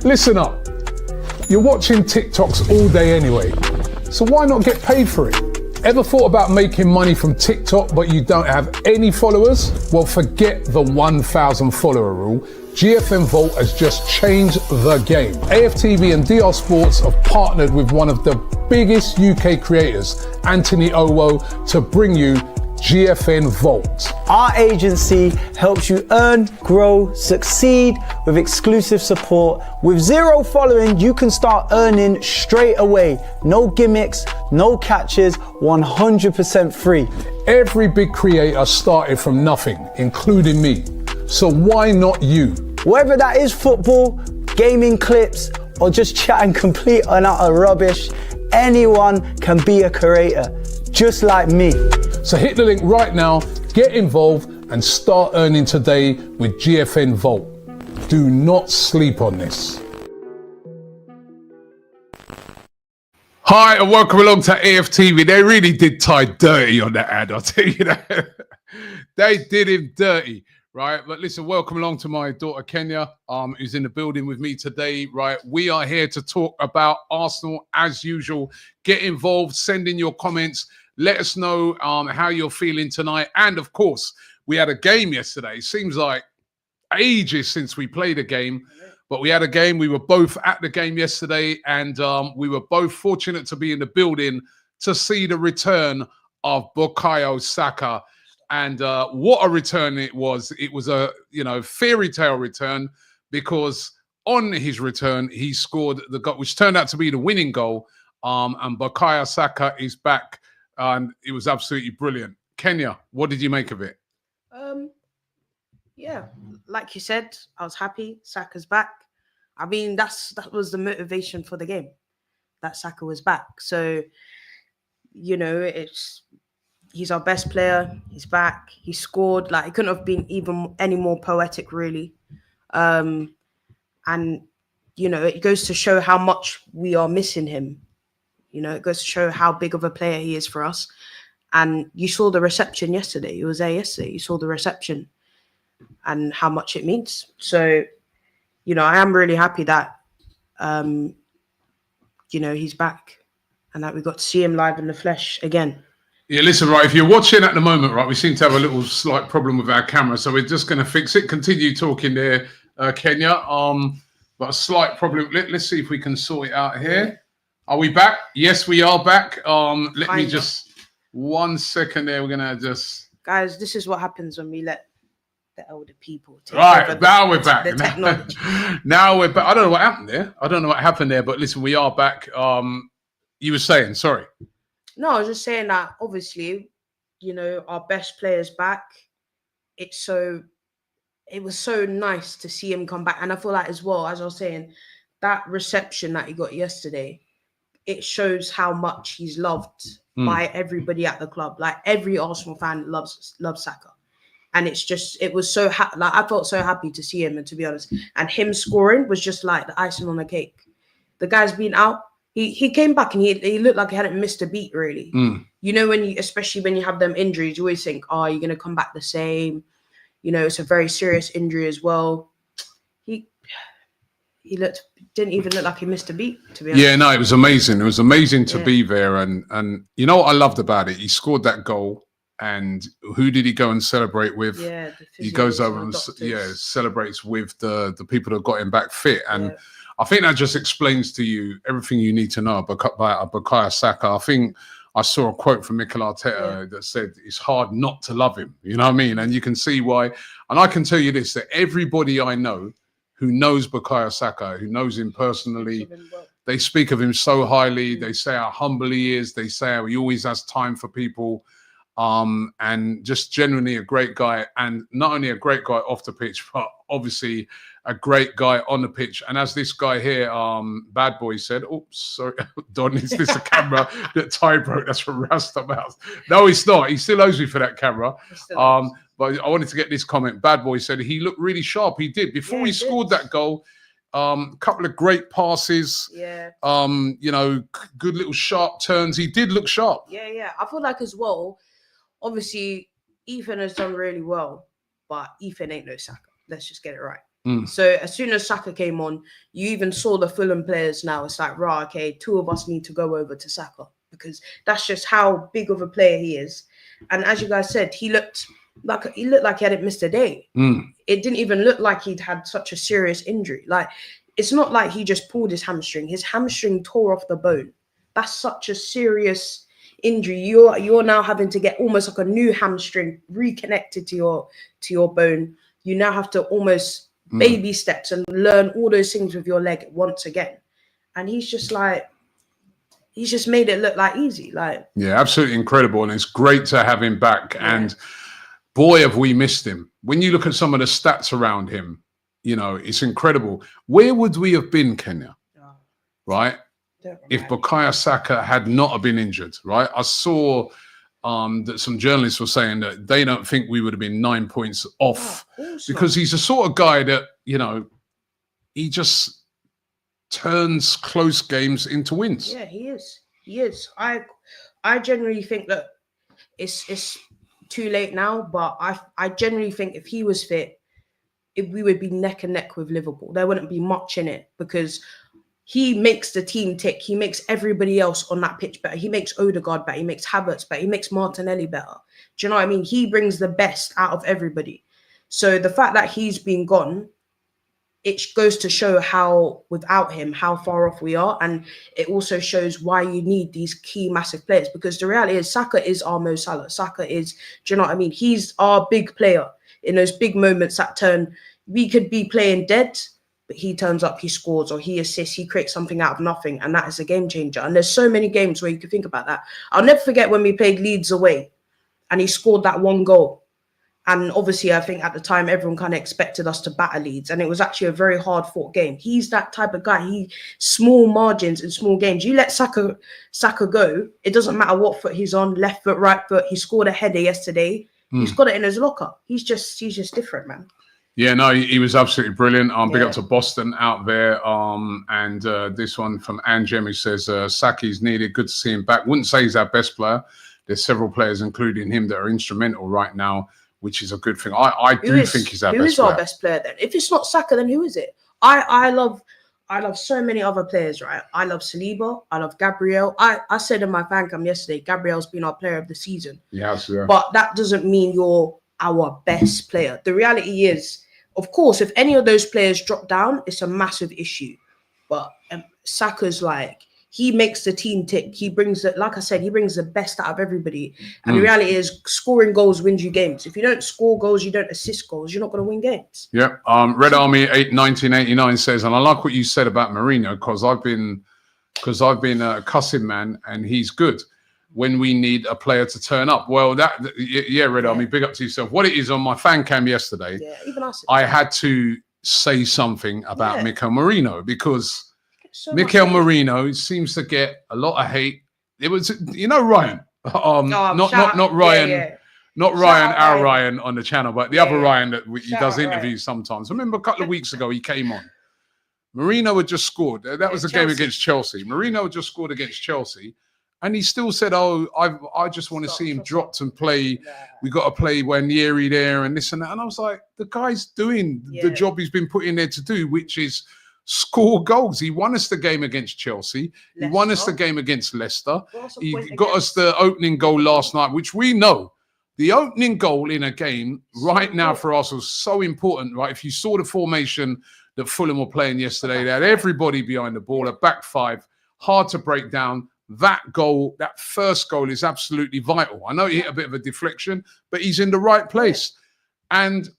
Listen up. You're watching TikToks all day anyway, so why not get paid for it? Ever thought about making money from TikTok but you don't have any followers? Well, forget the 1,000 follower rule. GFN Vault has just changed the game. AFTV and DR Sports have partnered with one of the biggest UK creators, Anthony Owo, to bring you GFN Vault. Our agency helps you earn, grow, succeed with exclusive support. With 0 following, you can start earning straight away. No gimmicks, no catches, 100% free. Every big creator started from nothing, including me. So why not you? Whether that is football, gaming clips, or just chatting complete and utter rubbish, anyone can be a creator, just like me. So hit the link right now, get involved, and start earning today with GFN Vault. Do not sleep on this. Hi, and welcome along to AFTV. They really did tie dirty on that ad, I'll tell you that. They did him dirty, right? But listen, welcome along to my daughter Kenya, who's in the building with me today, right? We are here to talk about Arsenal as usual. Get involved, send in your comments. Let us know how you're feeling tonight. And of course, we had a game yesterday. Seems like ages since we played a game, but we had a game. We were both at the game yesterday, and we were both fortunate to be in the building to see the return of Bukayo Saka. And what a return it was. It was a, fairy tale return, because on his return, he scored the goal, which turned out to be the winning goal. And Bukayo Saka is back. And it was absolutely brilliant. Kenya, what did you make of it? Yeah, like you said, I was happy. Saka's back. I mean, that was the motivation for the game, that Saka was back. So, he's our best player. He's back. He scored. Like, it couldn't have been even any more poetic, really. And it goes to show how much we are missing him. It goes to show how big of a player he is for us. And you saw the reception yesterday. It was there yesterday. You saw the reception and how much it means. So, I am really happy that, he's back and that we got to see him live in the flesh again. Yeah, listen, right, if you're watching at the moment, right, we seem to have a little slight problem with our camera, so we're just going to fix it. Continue talking there, Kenya. But a slight problem. Let's see if we can sort it out here. Are we back? Yes, we are back. Let me just 1 second there. We're gonna just, guys. This is what happens when we let the elder people take over. Now we're back. The technology. Now we're back. I don't know what happened there. But listen, we are back. You were saying, sorry. No, I was just saying that obviously, our best player's back. It was so nice to see him come back, and I feel like as well, as I was saying, that reception that he got yesterday, it shows how much he's loved by everybody at the club. Like, every Arsenal fan loves Saka. And it was so I felt so happy to see him, and to be honest. And him scoring was just like the icing on the cake. The guy's been out. He came back and he looked like he hadn't missed a beat, really. Especially when you have them injuries, you always think, oh, you're going to come back the same. It's a very serious injury as well. He didn't even look like he missed a beat, to be honest. Yeah, no, it was amazing. It was amazing to be there. And you know what I loved about it? He scored that goal, and who did he go and celebrate with? Yeah, he goes over and celebrates with the people that got him back fit. And I think that just explains to you everything you need to know about Bukayo Saka. I think I saw a quote from Mikel Arteta that said it's hard not to love him. You know what I mean? And you can see why. And I can tell you this, that everybody I know who knows Bukayo Saka, who knows him personally, they speak of him so highly. They say how humble he is. They say how he always has time for people. And just genuinely a great guy. And not only a great guy off the pitch, but obviously a great guy on the pitch. And as this guy here, Bad Boy, said, oops, sorry, Don, is this a camera that Ty broke? That's from Rasta Mouth. No, it's not. He still owes me for that camera. But I wanted to get this comment. Bad Boy said he looked really sharp. He did. Before he scored that goal, couple of great passes. Good little sharp turns. He did look sharp. Yeah. I feel like as well, obviously, Ethan has done really well, but Ethan ain't no Saka. Let's just get it right. So as soon as Saka came on, you even saw the Fulham players now. It's like, right, okay, 2 of us need to go over to Saka because that's just how big of a player he is. And as you guys said, he looked like he hadn't missed a day. It didn't even look like he'd had such a serious injury. Like, it's not like he just pulled his hamstring. His hamstring tore off the bone. That's such a serious injury. You're now having to get almost like a new hamstring reconnected to your bone. You now have to almost baby steps and learn all those things with your leg once again. And he's just made it look like easy. Like, yeah, absolutely incredible. And it's great to have him back. Yeah. And boy, have we missed him. When you look at some of the stats around him, you know, it's incredible. Where would we have been, Kenya? Right? If Bukayo Saka had not been injured, right? I saw that some journalists were saying that they don't think we would have been 9 points off because he's the sort of guy that, you know, he just turns close games into wins. Yeah, he is. He is. I generally think that it's too late now, but I generally think if he was fit, we would be neck and neck with Liverpool. There wouldn't be much in it because he makes the team tick. He makes everybody else on that pitch better. He makes Odegaard better. He makes Havertz better. He makes Martinelli better. Do you know what I mean? He brings the best out of everybody. So the fact that he's been gone, it goes to show how, without him, how far off we are. And it also shows why you need these key massive players. Because the reality is Saka is our Mo Salah. Saka is, do you know what I mean? He's our big player in those big moments that turn, we could be playing dead, but he turns up, he scores, or he assists, he creates something out of nothing, and that is a game changer. And there's so many games where you can think about that. I'll never forget when we played Leeds away, and he scored that 1 goal. And obviously, I think at the time, everyone kind of expected us to batter Leeds, and it was actually a very hard-fought game. He's that type of guy. He small margins in small games. You let Saka go, it doesn't matter what foot he's on, left foot, right foot. He scored a header yesterday. He's got it in his locker. He's just different, man. Yeah, no, he was absolutely brilliant. Big up to Boston out there. And this one from Angem, who says, Saki's needed. Good to see him back. Wouldn't say he's our best player. There's several players, including him, that are instrumental right now, which is a good thing. I do think he's our best player. Who is our best player then? If it's not Saka, then who is it? I love so many other players, right? I love Saliba. I love Gabriel. I said in my fan cam yesterday, Gabriel's been our player of the season. Yes, yeah. But that doesn't mean you're our best player. The reality is, of course, if any of those players drop down, it's a massive issue. But Saka's like, he makes the team tick. He brings like I said, he brings the best out of everybody. And the reality is, scoring goals wins you games. If you don't score goals, you don't assist goals, you're not going to win games. Yeah. Red Army 1989 says, and I like what you said about Merino because I've been a cussing man, and he's good when we need a player to turn up. Well, Red Army, big up to yourself. What it is on my fan cam yesterday, even I had to say something about Mikel Merino because Mikel Merino seems to get a lot of hate. It was, you know, Ryan, not Ryan, not Ryan, our Ryan on the channel, but the other Ryan that he does interviews sometimes. I remember a couple of weeks ago he came on. Marino had just scored. That was a game against Chelsea. Marino had just scored against Chelsea. And he still said, "Oh, I just want to see him dropped and play. We got to play Wanyeri there and this and that." And I was like, the guy's doing the job he's been put in there to do, which is score goals. He won us the game against Chelsea. He won us the game against Leicester. He got us the opening goal last night, which we know the opening goal in a game right now for us was so important. Right, if you saw the formation that Fulham were playing yesterday, they had everybody behind the ball, a back five, hard to break down. That goal, that first goal is absolutely vital. I know he hit a bit of a deflection, but he's in the right place. And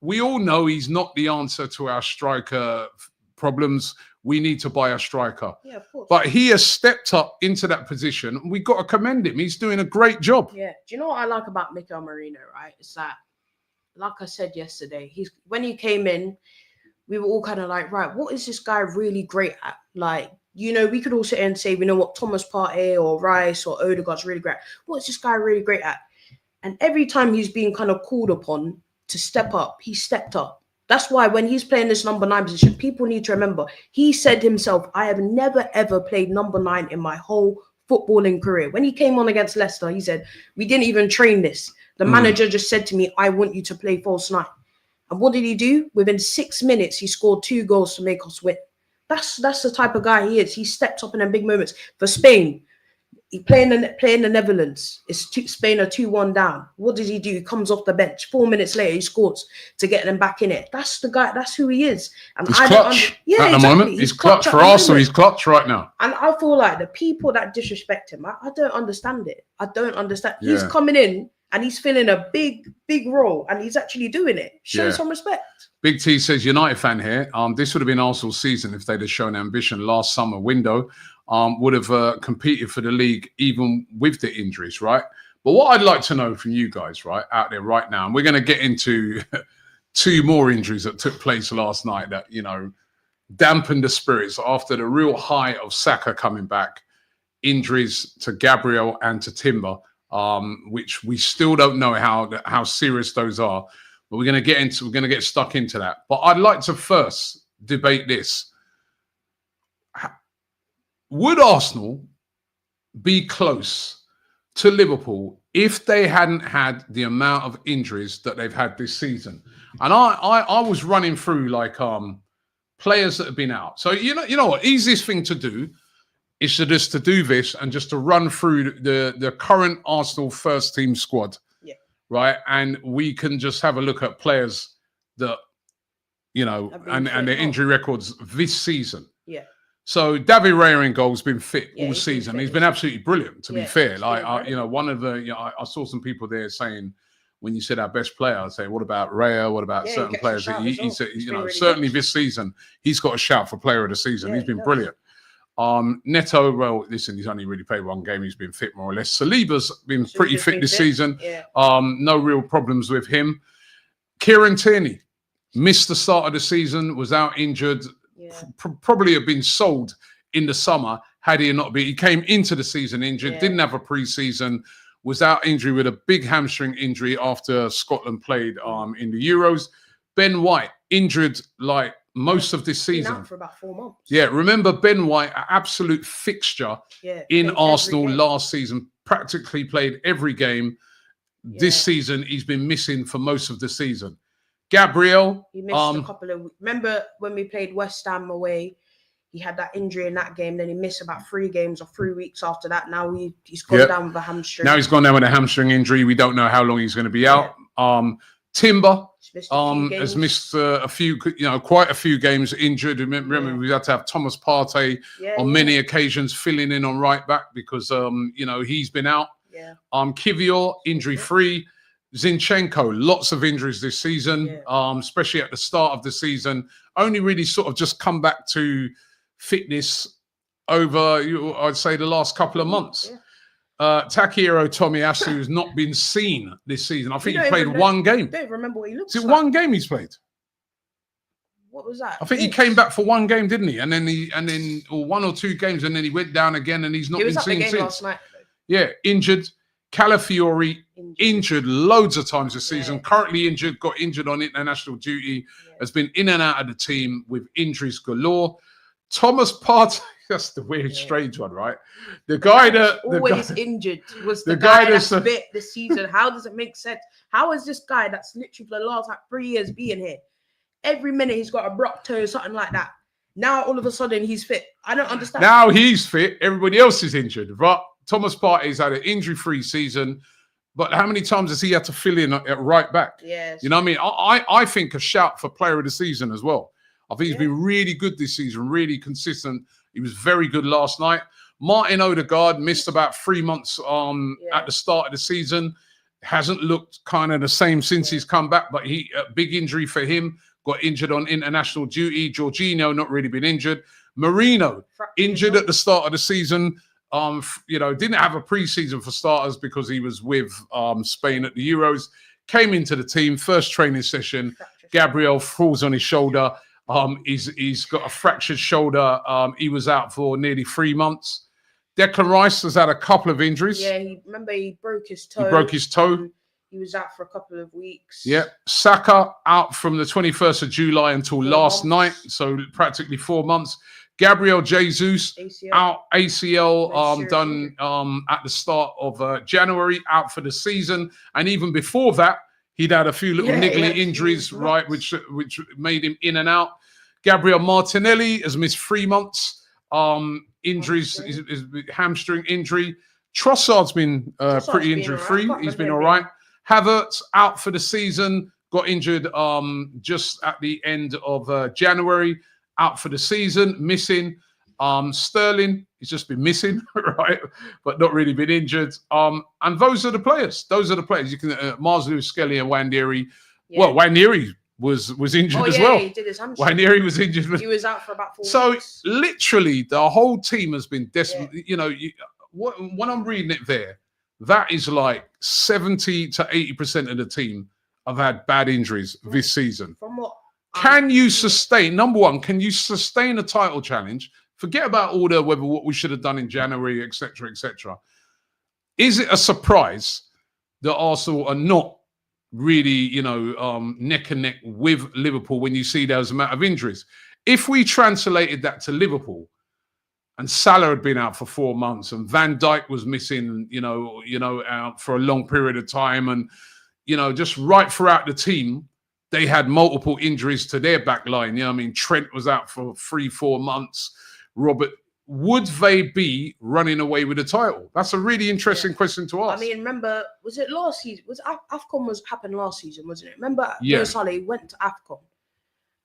we all know he's not the answer to our striker problems. We need to buy a striker. Yeah, of course. But he has stepped up into that position. And we've got to commend him. He's doing a great job. Yeah. Do you know what I like about Mikel Merino, right? It's that, like I said yesterday, when he came in, we were all kind of like, right, what is this guy really great at? Like, you know, we could all sit and say, we know what Thomas Partey or Rice or Odegaard's really great. What's this guy really great at? And every time he's been kind of called upon to step up, he stepped up. That's why when he's playing this number 9 position, people need to remember, he said himself, I have never, ever played number 9 in my whole footballing career. When he came on against Leicester, he said, we didn't even train this. The manager just said to me, I want you to play false 9. And what did he do? Within 6 minutes, he scored 2 goals to make us win. That's the type of guy he is. He steps up in them big moments. For Spain, he playing the Netherlands. Spain are 2-1 down. What does he do? He comes off the bench. 4 minutes later, he scores to get them back in it. That's the guy. That's who he is. And he's clutch at the moment. He's clutch for Arsenal. He's clutch right now. And I feel like the people that disrespect him, I don't understand it. I don't understand. Yeah. He's coming in and he's filling a big role, and he's actually doing it. Show some respect. Big T says, United fan here. This would have been Arsenal's season if they'd have shown ambition last summer window. Would have competed for the league even with the injuries, right? But what I'd like to know from you guys, right, out there right now, and we're going to get into 2 more injuries that took place last night that, you know, dampened the spirits after the real high of Saka coming back, injuries to Gabriel and to Timber, which we still don't know how serious those are. But we're going to get stuck into that. But I'd like to first debate this. Would Arsenal be close to Liverpool if they hadn't had the amount of injuries that they've had this season? And I was running through like players that have been out. So you know what? Easiest thing to do is to do this and just to run through the current Arsenal first team squad. Yeah. Right. And we can just have a look at players that, you know, and their injury records this season. Yeah. So David Raya in goal's been fit all season. He's been absolutely brilliant, to be fair. Like, you know, one of the, you know, I saw some people there saying, when you said our best player, I'd say, what about Raya? What about certain players? He said, you know, certainly this season, he's got a shout for player of the season. He's been brilliant. Neto, well, listen, he's only really played 1 game. He's been fit more or less. Saliba's been pretty fit this season. Yeah. No real problems with him. Kieran Tierney missed the start of the season, was out injured. Probably have been sold in the summer had he not been. He came into the season injured, didn't have a pre-season, was out injury with a big hamstring injury after Scotland played in the Euros. Ben White injured like most of this season. Been out for about 4 months. Yeah, remember Ben White, an absolute fixture in Arsenal last season, practically played every game. This season, he's been missing for most of the season. Gabriel, he missed a couple of. Remember when we played West Ham away? He had that injury in that game. Then he missed about 3 games or 3 weeks after that. Now he's gone down with a hamstring. Now he's gone down with a hamstring injury. We don't know how long he's going to be out. Timber has missed a few, you know, quite a few games injured. Remember, we had to have Thomas Partey on many occasions filling in on right back because you know, he's been out. Kivior injury free. Zinchenko, lots of injuries this season, especially at the start of the season. Only really sort of just come back to fitness over, I'd say, the last couple of months. Takehiro Tomiyasu has not been seen this season. I think he played 1 game. I don't remember what he looks like. Is it 1 game he's played? What was that? I think he came back for 1 game, didn't he? And then or 1 or 2 games, and then he went down again, and he's not been seen since. Last night, yeah, injured. Calafiori injured loads of times this season. Currently injured, got injured on international duty, has been in and out of the team with injuries galore. Thomas Partey, that's the weird, strange one, right? The guy that always injured was the guy that's fit this season. How does it make sense? How is this guy that's literally for the last 3 years being here? Every minute he's got a brock toe, something like that. Now all of a sudden he's fit. I don't understand. Now he's fit. Everybody else is injured, right? Thomas Partey's had an injury-free season, but how many times has he had to fill in at right back? Yes. You know what I mean? I think a shout for player of the season as well. I think he's been really good this season, really consistent. He was very good last night. Martin Odegaard missed about 3 months at the start of the season. Hasn't looked kind of the same since he's come back, but a big injury for him. Got injured on international duty. Jorginho not really been injured. Merino injured at the start of the season. You know, didn't have a pre-season for starters because he was with Spain at the Euros. Came into the team, first training session. Gabriel falls on his shoulder. He's got a fractured shoulder. He was out for nearly 3 months. Declan Rice has had a couple of injuries. Yeah, remember he broke his toe. He was out for a couple of weeks. Yeah. Saka out from the 21st of July until last night, so practically 4 months. Gabriel Jesus out ACL done at the start of January, out for the season. And even before that, He'd had a few little niggly injuries, right, which made him in and out. Gabriel Martinelli has missed 3 months. Injuries, his hamstring injury. Trossard's been pretty injury-free. He's been all right. Havertz out for the season. Got injured just at the end of January. Out for the season, missing. Sterling, he's just been missing, right? But not really been injured. And those are the players. Those are the players. You can Mars Lewis Skelly and Wandieri. Yeah. Well, Wandieri was injured as well. He did his hamstring. Wandieri was injured. He was out for about 4 weeks. So literally, the whole team has been desperate. Yeah. You know, when I'm reading it there, that is like 70 to 80% of the team have had bad injuries this season. From what? Can you sustain? Number one, can you sustain a title challenge? Forget about all the what we should have done in January, etc., etc. Is it a surprise that Arsenal are not really, neck and neck with Liverpool when you see those amount of injuries? If we translated that to Liverpool, and Salah had been out for 4 months, and Van Dijk was missing, out for a long period of time, and just right throughout the team, they had multiple injuries to their back line. Trent was out for 3-4 months. Robert, would they be running away with the title? That's a really interesting question to ask. Remember, was it last season? AFCON happened last season, wasn't it? Remember, Mo Salah went to AFCON,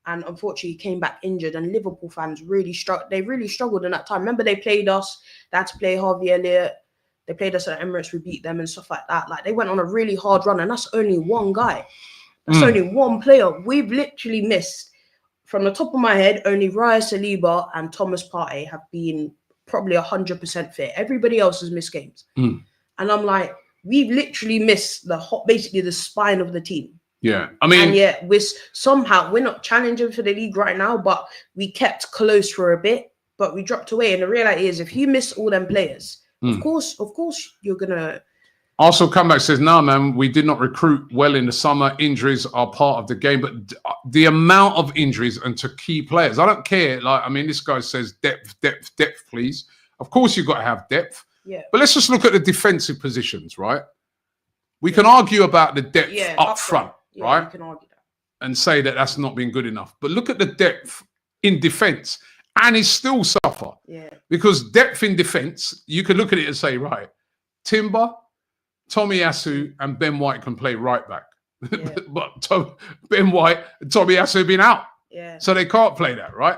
and unfortunately came back injured. And Liverpool fans really struggled. They really struggled in that time. Remember, they played us. They had to play Harvey Elliott. They played us at Emirates. We beat them and stuff like that. Like, they went on a really hard run, and that's only one guy. That's only one player. We've literally missed, from the top of my head, only Raya Saliba and Thomas Partey have been probably 100% fit. Everybody else has missed games. And I'm like, we've literally missed basically the spine of the team. Yeah. And yet we're not challenging for the league right now, but we kept close for a bit, but we dropped away. And the reality is, if you miss all them players, of course, you're going to... Also, Comeback says, no, man, we did not recruit well in the summer. Injuries are part of the game, but the amount of injuries and to key players, I don't care. This guy says depth, please. Of course, you've got to have depth. Yeah. But let's just look at the defensive positions, right? We can argue about the depth up front, right? We can argue that. And say that that's not been good enough. But look at the depth in defense, and it still suffer. Yeah. Because depth in defense, you could look at it and say, right, Timber, Tomiyasu and Ben White can play right back. Yeah. But Ben White and Tomiyasu have been out. Yeah. So they can't play that, right?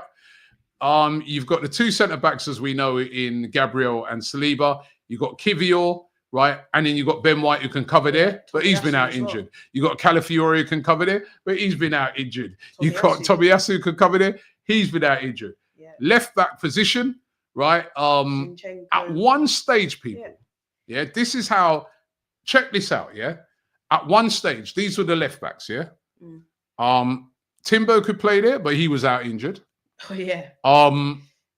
You've got the two centre-backs, as we know, in Gabriel and Saliba. You've got Kivior, right? And then you've got Ben White who can cover there, but he's been out injured. You've got Calafiori who can cover there, but he's been out injured. You've got Tomiyasu who can cover there. He's been out injured. Yeah. Left-back position, right? At one stage, people, this is how... Check this out, yeah? At one stage, these were the left backs, yeah? Timbo could play there, but he was out injured. Oh, yeah.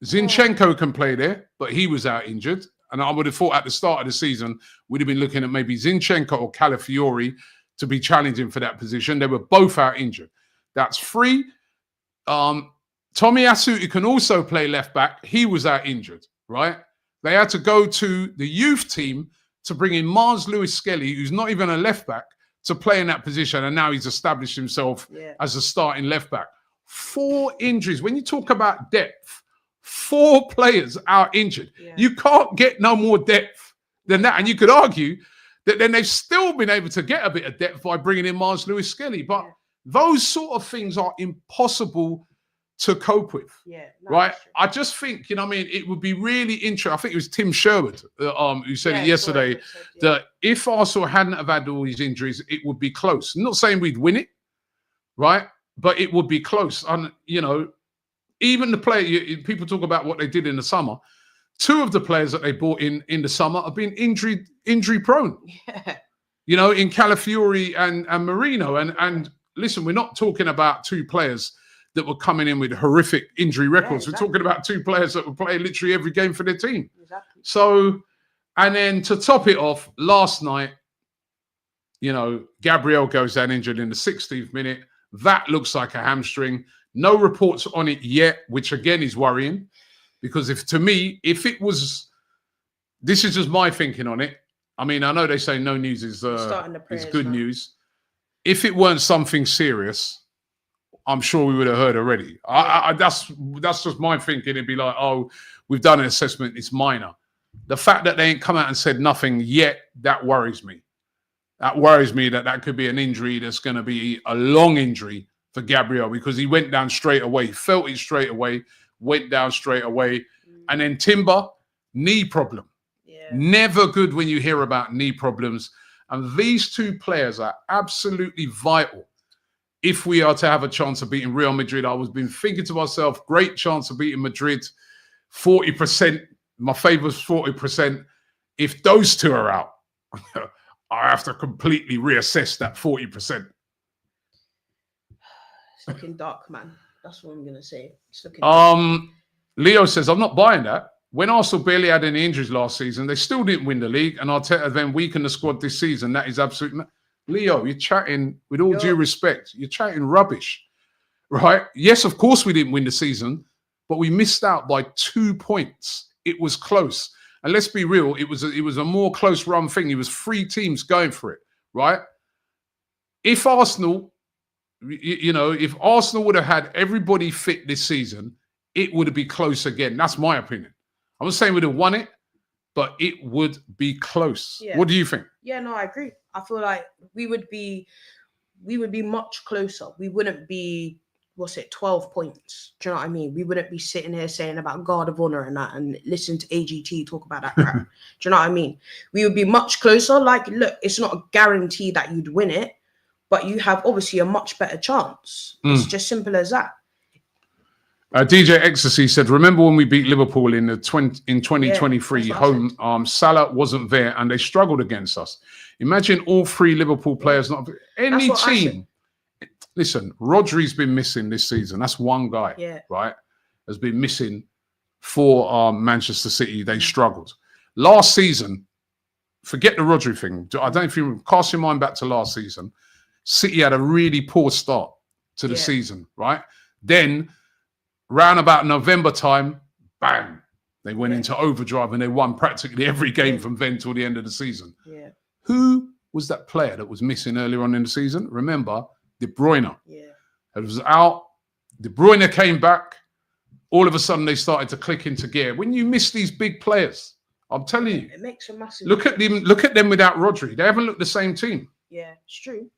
Zinchenko can play there, but he was out injured. And I would have thought at the start of the season, we'd have been looking at maybe Zinchenko or Calafiori to be challenging for that position. They were both out injured. That's 3. Tomiyasu, who can also play left back, he was out injured, right? They had to go to the youth team to bring in Mars Lewis Skelly, who's not even a left back, to play in that position. And now he's established himself as a starting left back. 4 injuries. When you talk about depth, 4 players out injured. Yeah. You can't get no more depth than that. And you could argue that then they've still been able to get a bit of depth by bringing in Mars Lewis Skelly. But those sort of things are impossible to cope with. Yeah. Right? I just think, it would be really interesting. I think it was Tim Sherwood who said it yesterday, that if Arsenal hadn't have had all these injuries, it would be close. I'm not saying we'd win it, right? But it would be close. And, even the player, people talk about what they did in the summer. 2 of the players that they brought in the summer have been injury prone. Yeah. In Calafiori and Merino. And listen, we're not talking about 2 players that were coming in with horrific injury records. We're talking about 2 players that were playing literally every game for their team. Exactly. So, and then to top it off, last night, Gabriel goes down injured in the 60th minute. That looks like a hamstring. No reports on it yet, which again is worrying. Because if it was, this is just my thinking on it. I know they say no news is good news. if it weren't something serious, I'm sure we would have heard already. That's just my thinking. It'd be like, oh, we've done an assessment, it's minor. The fact that they ain't come out and said nothing yet, that worries me. That worries me that could be an injury that's going to be a long injury for Gabriel, because he went down straight away, felt it straight away, went down straight away. And then Timber, knee problem. Yeah. Never good when you hear about knee problems. And these two players are absolutely vital if we are to have a chance of beating Real Madrid. I was been thinking to myself, great chance of beating Madrid, 40%. My favourite's 40%. If those two are out, I have to completely reassess that 40%. It's looking dark, man. That's what I'm going to say. It's looking dark. Leo says, I'm not buying that. When Arsenal barely had any injuries last season, they still didn't win the league, and Arteta then weakened the squad this season. That is absolutely... Leo, you're chatting, with all due respect, you're chatting rubbish, right? Yes, of course we didn't win the season, but we missed out by 2 points. It was close. And let's be real, it was a more close run thing. It was 3 teams going for it, right? If Arsenal, if Arsenal would have had everybody fit this season, it would be close again. That's my opinion. I'm not saying we'd have won it, but it would be close. Yeah. What do you think? Yeah, no, I agree. I feel like we would be much closer. We wouldn't be, 12 points. Do you know what I mean? We wouldn't be sitting here saying about Guard of Honor and that and listen to AGT talk about that crap. Do you know what I mean? We would be much closer. Like, look, it's not a guarantee that you'd win it, but you have obviously a much better chance. It's just simple as that. DJ Ecstasy said, remember when we beat Liverpool in 2023 home, Salah wasn't there and they struggled against us. Imagine all 3 Liverpool players, not any team. Listen, Rodri's been missing this season. That's one guy, right? Has been missing for Manchester City. They struggled. Last season, forget the Rodri thing. I don't know if you cast your mind back to last season. City had a really poor start to the season, right? Then, round about November time, bang, they went into overdrive and they won practically every game from then till the end of the season. Yeah. Who was that player that was missing earlier on in the season? Remember, De Bruyne. Yeah. It was out. De Bruyne came back. All of a sudden, they started to click into gear. When you miss these big players, I'm telling you, it makes a massive look difference. Look at them without Rodri. They haven't looked the same team. Yeah, it's true.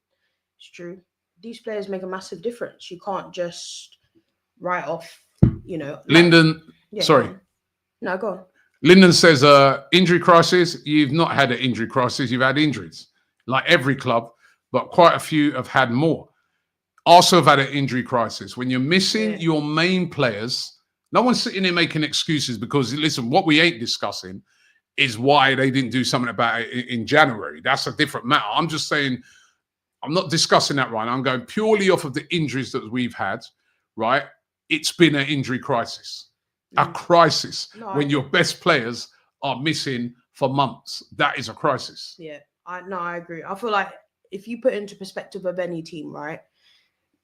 It's true. These players make a massive difference. You can't just write off, Lyndon, sorry. No, go on. Lyndon says, injury crisis. You've not had an injury crisis. You've had injuries, like every club, but quite a few have had more. Also have had an injury crisis. When you're missing your main players, no one's sitting there making excuses because, listen, what we ain't discussing is why they didn't do something about it in January. That's a different matter. I'm just saying, I'm not discussing that right now. I'm going purely off of the injuries that we've had, right? It's been an injury crisis. A crisis when your best players are missing for months. That is a crisis. Yeah, I agree. I feel like if you put into perspective of any team, right,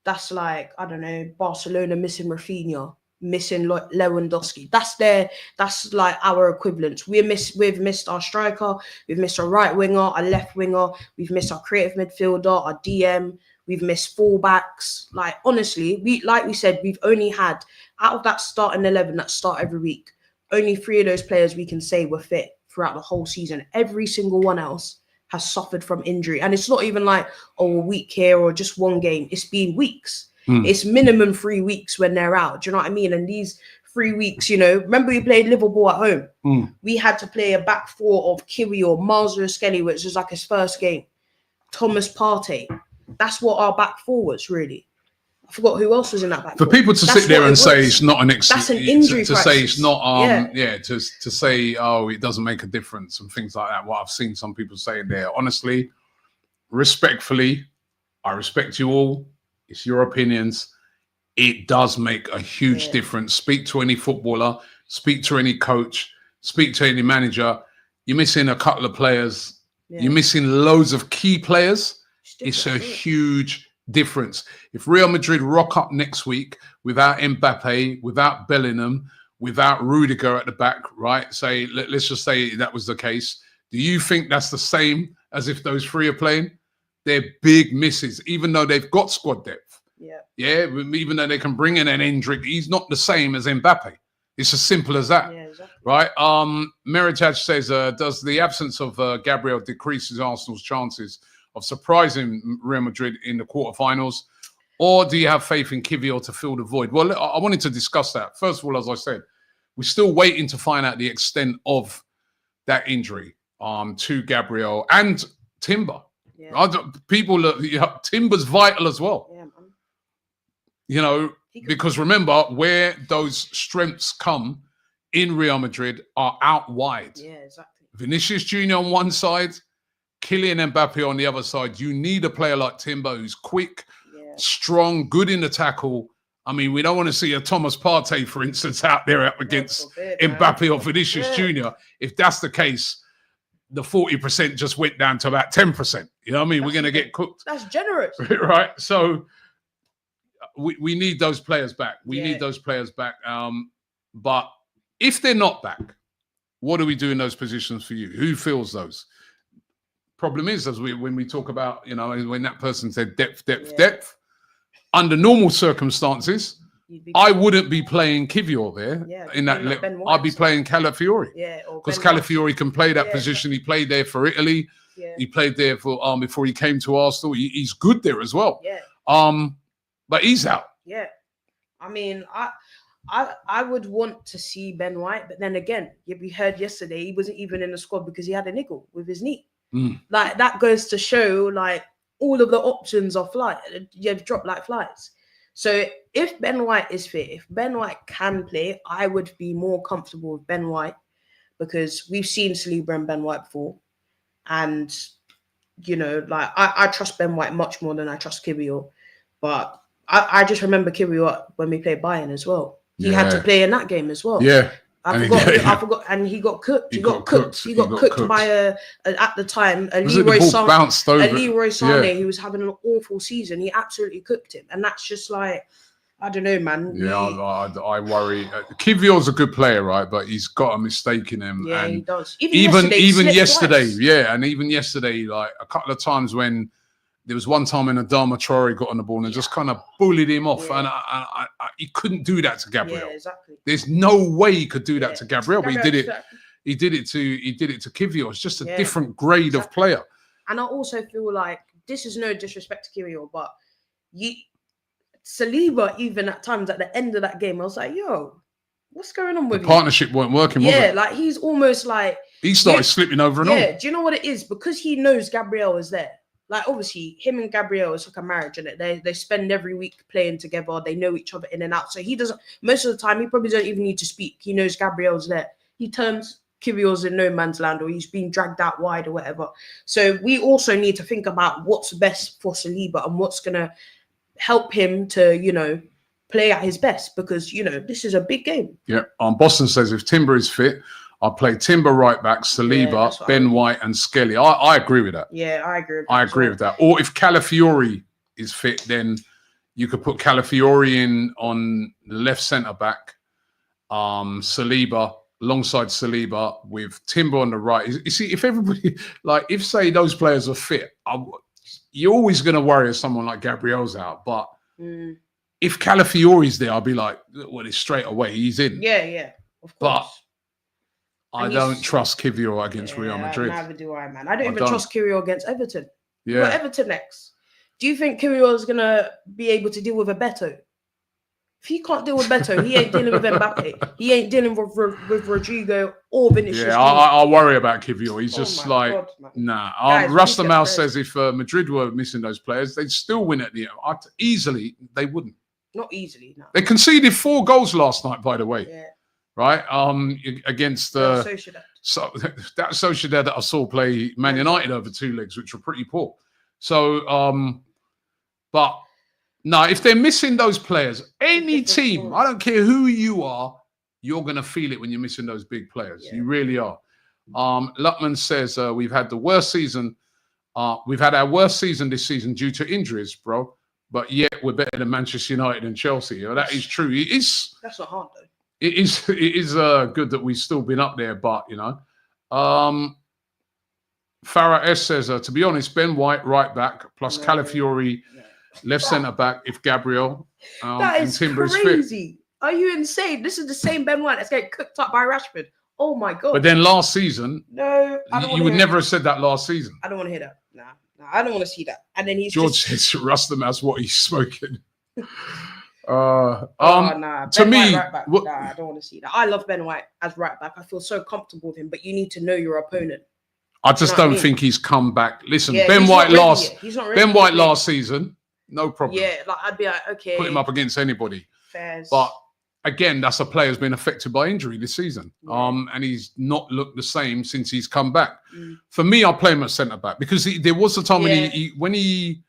that's like, I don't know, Barcelona missing Rafinha, missing Lewandowski. That's like our equivalents. We've missed our striker, we've missed our right winger, our left winger, we've missed our creative midfielder, our DM, we've missed fullbacks. Like, honestly, we said, we've only had, out of that starting 11 that start every week, only 3 of those players we can say were fit throughout the whole season. Every single one else has suffered from injury. And it's not even like, a week here or just one game. It's been weeks. It's minimum 3 weeks when they're out. Do you know what I mean? And these 3 weeks, remember we played Liverpool at home? We had to play a back 4 of Kiwi or Marzo Skelly, which was like his first game. Thomas Partey. That's what our back 4 was, really. I forgot who else was in that back. For people to sit there and say it's not an excuse, that's an injury to say it's not, to say, oh, it doesn't make a difference and things like that. What I've seen some people saying there, honestly, respectfully, I respect you all. It's your opinions. It does make a huge difference. Speak to any footballer, speak to any coach, speak to any manager. You're missing a couple of players. You're missing loads of key players. It's a huge difference. If Real Madrid rock up next week without Mbappe, without Bellingham, without Rudiger at the back, right? Let's just say that was the case. Do you think that's the same as if those 3 are playing? they're big misses, even though they've got squad depth. Yeah. Yeah, even though they can bring in an Endrick, he's not the same as Mbappe. It's as simple as that. Yeah, exactly. Right? Meritage says, does the absence of Gabriel decreases Arsenal's chances of surprising Real Madrid in the quarterfinals? Or do you have faith in Kivior to fill the void? Well, I wanted to discuss that. First of all, as I said, we're still waiting to find out the extent of that injury to Gabriel and Timber. Yeah. People, Timber's vital as well. Yeah, man. You know, because remember, where those strengths come in Real Madrid are out wide. Yeah, exactly. Vinicius Jr. on one side, Kylian Mbappe on the other side. You need a player like Timber who's quick, strong, good in the tackle. I mean, we don't want to see a Thomas Partey, for instance, out there up against Mbappe or Vinicius Jr. If that's the case, the 40% just went down to about 10%. You know what I mean? We're going to get cooked. That's generous. Right? So we need those players back. We need those players back. But if they're not back, what do we do in those positions for you? Who fills those? Problem is, when we talk about, you know, when that person said depth, under normal circumstances, I wouldn't be playing Kivior there in that. I'd be playing Calafiori. Yeah, because Calafiori can play that position. He played there for Italy. Yeah. He played there for before he came to Arsenal. He's good there as well. Yeah. But he's out. Yeah. I mean, I would want to see Ben White, but then again, we heard yesterday he wasn't even in the squad because he had a niggle with his knee. Like, that goes to show, like, all of the options are you've dropped like flies. So if Ben White is fit, if Ben White can play, I would be more comfortable with Ben White because we've seen Saliba and Ben White before. And, you know, like, I trust Ben White much more than I trust Kivior. But I just remember Kivior when we played Bayern as well. He had to play in that game as well. Yeah. I forgot, and he got cooked. He got cooked by at the time a Leroy Sané who was having an awful season. He absolutely cooked him, and that's just like, I don't know, man. Yeah, I worry. Kivior's a good player, right? But he's got a mistake in him. Yeah, and he does. Even yesterday, even yesterday, like a couple of times when. There was one time when Adama Traore got on the ball and just kind of bullied him off. And he couldn't do that to Gabriel. Yeah, exactly. There's no way he could do that to Gabriel, but he did it. He did it to Kivior. It's just a different grade of player. And I also feel like, this is no disrespect to Kivior, but Saliba, even at times at the end of that game, I was like, yo, what's going on with the partnership weren't working, was it? Like, he's almost like... He started slipping over and on. Yeah, do you know what it is? Because he knows Gabriel is there. Like, obviously, him and Gabriel is like a marriage, and they spend every week playing together. They know each other in and out. So he doesn't, most of the time, he probably doesn't even need to speak. He knows Gabriel's there. He turns Kivior's in no man's land, or he's being dragged out wide or whatever. So we also need to think about what's best for Saliba and what's going to help him to, you know, play at his best, because, you know, this is a big game. Yeah. Boston says if Timber is fit, I'll play Timber right back, Saliba, Ben White, and Skelly. I agree with that. Yeah, I agree with that. I agree with that. Or if Calafiori is fit, then you could put Calafiori in on the left centre back, Saliba alongside Saliba with Timber on the right. You see, if everybody, like, if say those players are fit, you're always going to worry if someone like Gabriel's out. But if Calafiori's there, I'll be like, well, it's straight away. He's in. Yeah, of course. But I don't trust Kivior against Real Madrid. Neither do I, man. I don't even trust Kivior against Everton. Yeah. Got Everton next. Do you think Kivior is going to be able to deal with a Beto? If he can't deal with Beto, he ain't dealing with Mbappe. He ain't dealing with Rodrigo or Vinicius. Yeah, I worry about Kivior. He's just like, God, nah. Rustamal says if Madrid were missing those players, they'd still win at the end. Easily, they wouldn't. Not easily, no. They conceded 4 goals last night, by the way. Yeah. Right, against Sociedad. So that Sociedad that I saw play Man United over 2 legs, which were pretty poor. So, but no, if they're missing those players, any team, I don't care who you are, you're gonna feel it when you're missing those big players. Yeah. You really are. Luckman says we've had the worst season. We've had our worst season this season due to injuries, bro. But yet we're better than Manchester United and Chelsea. You know, that is true. That's not hard though. It is good that we've still been up there, but, you know, Farah S says, to be honest, Ben White, right back, plus Calafiori, left centre back, if Gabriel that and is Timber is fit. crazy. Are you insane? This is the same Ben White that's getting cooked up by Rashford. Oh my God. But then last season, no, you would never have said that last season. I don't want to hear that. Nah, I don't want to see that. And then George says Rustam has what he's smoking. Nah. To Ben me, White right back. Nah, I don't want to see that. I love Ben White as right back. I feel so comfortable with him, but you need to know your opponent. I just don't think he's come back. Listen, Ben White last season, no problem. Yeah, like I'd be like, okay, put him up against anybody. Fairs. But again, that's a player who's been affected by injury this season. And he's not looked the same since he's come back. For me, I play him at centre back because there was a time when he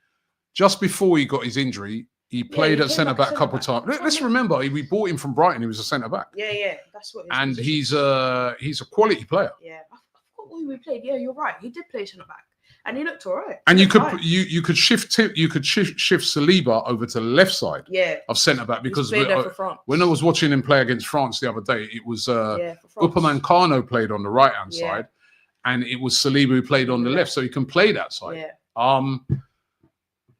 just before he got his injury, he played at centre back a couple of times. Let's remember, we bought him from Brighton. He was a centre back. Yeah, that's what. And he's a quality player. Yeah, I forgot who we played. Yeah, you're right. He did play centre back, and he looked all right. And you could shift Saliba over to the left side of centre back because when I was watching him play against France the other day, it was Upamecano played on the right hand side, and it was Saliba who played on the left, so he can play that side.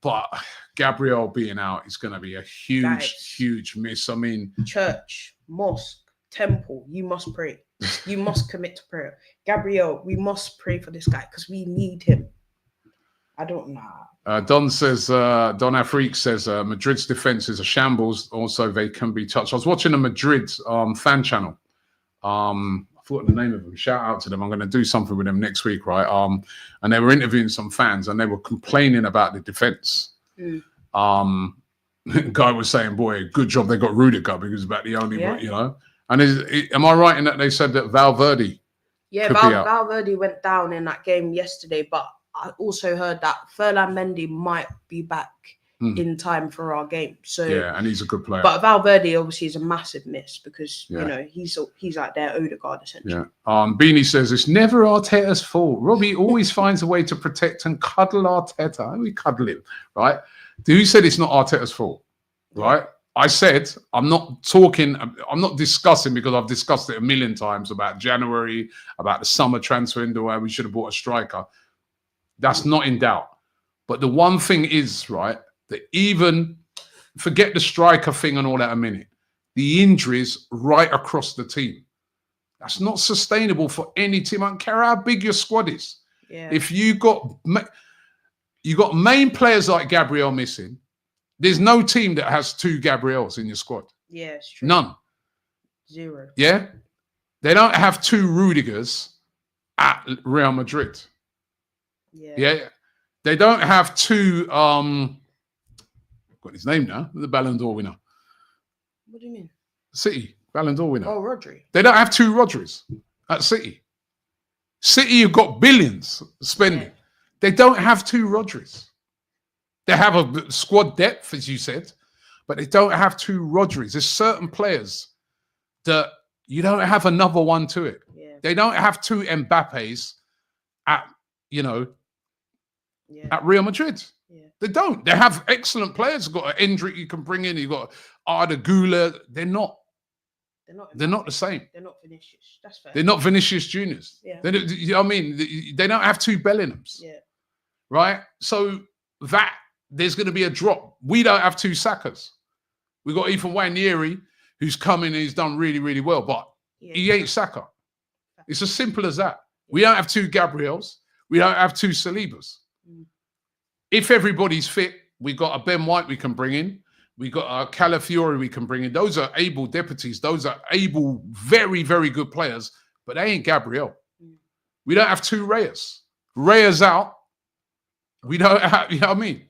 But Gabriel being out is going to be a huge miss. I mean, church, mosque, temple, you must pray. You must commit to prayer. Gabriel, we must pray for this guy because we need him. I don't know. Don Afrique says Madrid's defense is a shambles. Also, they can be touched. I was watching a Madrid fan channel. I forgot the name of them. Shout out to them. I'm going to do something with them next week, right? And they were interviewing some fans, and they were complaining about the defense. Guy was saying, "Boy, good job they got Rudiger because about the only, you know." And am I right in that they said that Valverde? Yeah, Valverde went down in that game yesterday, but I also heard that Ferland Mendy might be back in time for our game. So and he's a good player. But Valverde obviously is a massive miss because you know he's like their Odegaard essentially. Yeah. Beanie says it's never Arteta's fault. Robbie always finds a way to protect and cuddle Arteta. We cuddle him, right? Who said it's not Arteta's fault, right? I said I'm not discussing because I've discussed it a million times about January, about the summer transfer window where we should have bought a striker. That's not in doubt. But the one thing is, right, that even forget the striker thing and all that a minute, the injuries right across the team. That's not sustainable for any team. I don't care how big your squad is. Yeah. If you got main players like Gabriel missing, there's no team that has two Gabriels in your squad. Yeah, it's true. None. Zero. Yeah? They don't have two Rudigers at Real Madrid. Yeah. They don't have two got his name now, the Ballon d'Or winner. What do you mean? City, Ballon d'Or winner. Oh, Rodri. They don't have two Rodris at City. City have got billions spending. Yeah. They don't have two Rodris. They have a squad depth, as you said, but they don't have two Rodris. There's certain players that you don't have another one to it. Yeah. They don't have two Mbappes at, at Real Madrid. Yeah. They don't. They have excellent players. You've got an Endrick you can bring in. You've got Arda Güler. They're not the same. They're not Vinicius. That's fair. They're not Vinicius Juniors. Yeah. You know what I mean? They don't have two Bellinghams. Yeah. Right? So that there's going to be a drop. We don't have two Sakas. We've got Ethan Wanieri, who's come in and he's done really, really well, but he ain't Saka. It's as simple as that. We don't have two Gabriels. We don't have two Salibas. If everybody's fit, we've got a Ben White we can bring in. We got a Calafiori we can bring in. Those are able deputies. Those are able, very, very good players, but they ain't Gabriel. We don't have two Reyes. Reyes out. We don't have, you know what I mean?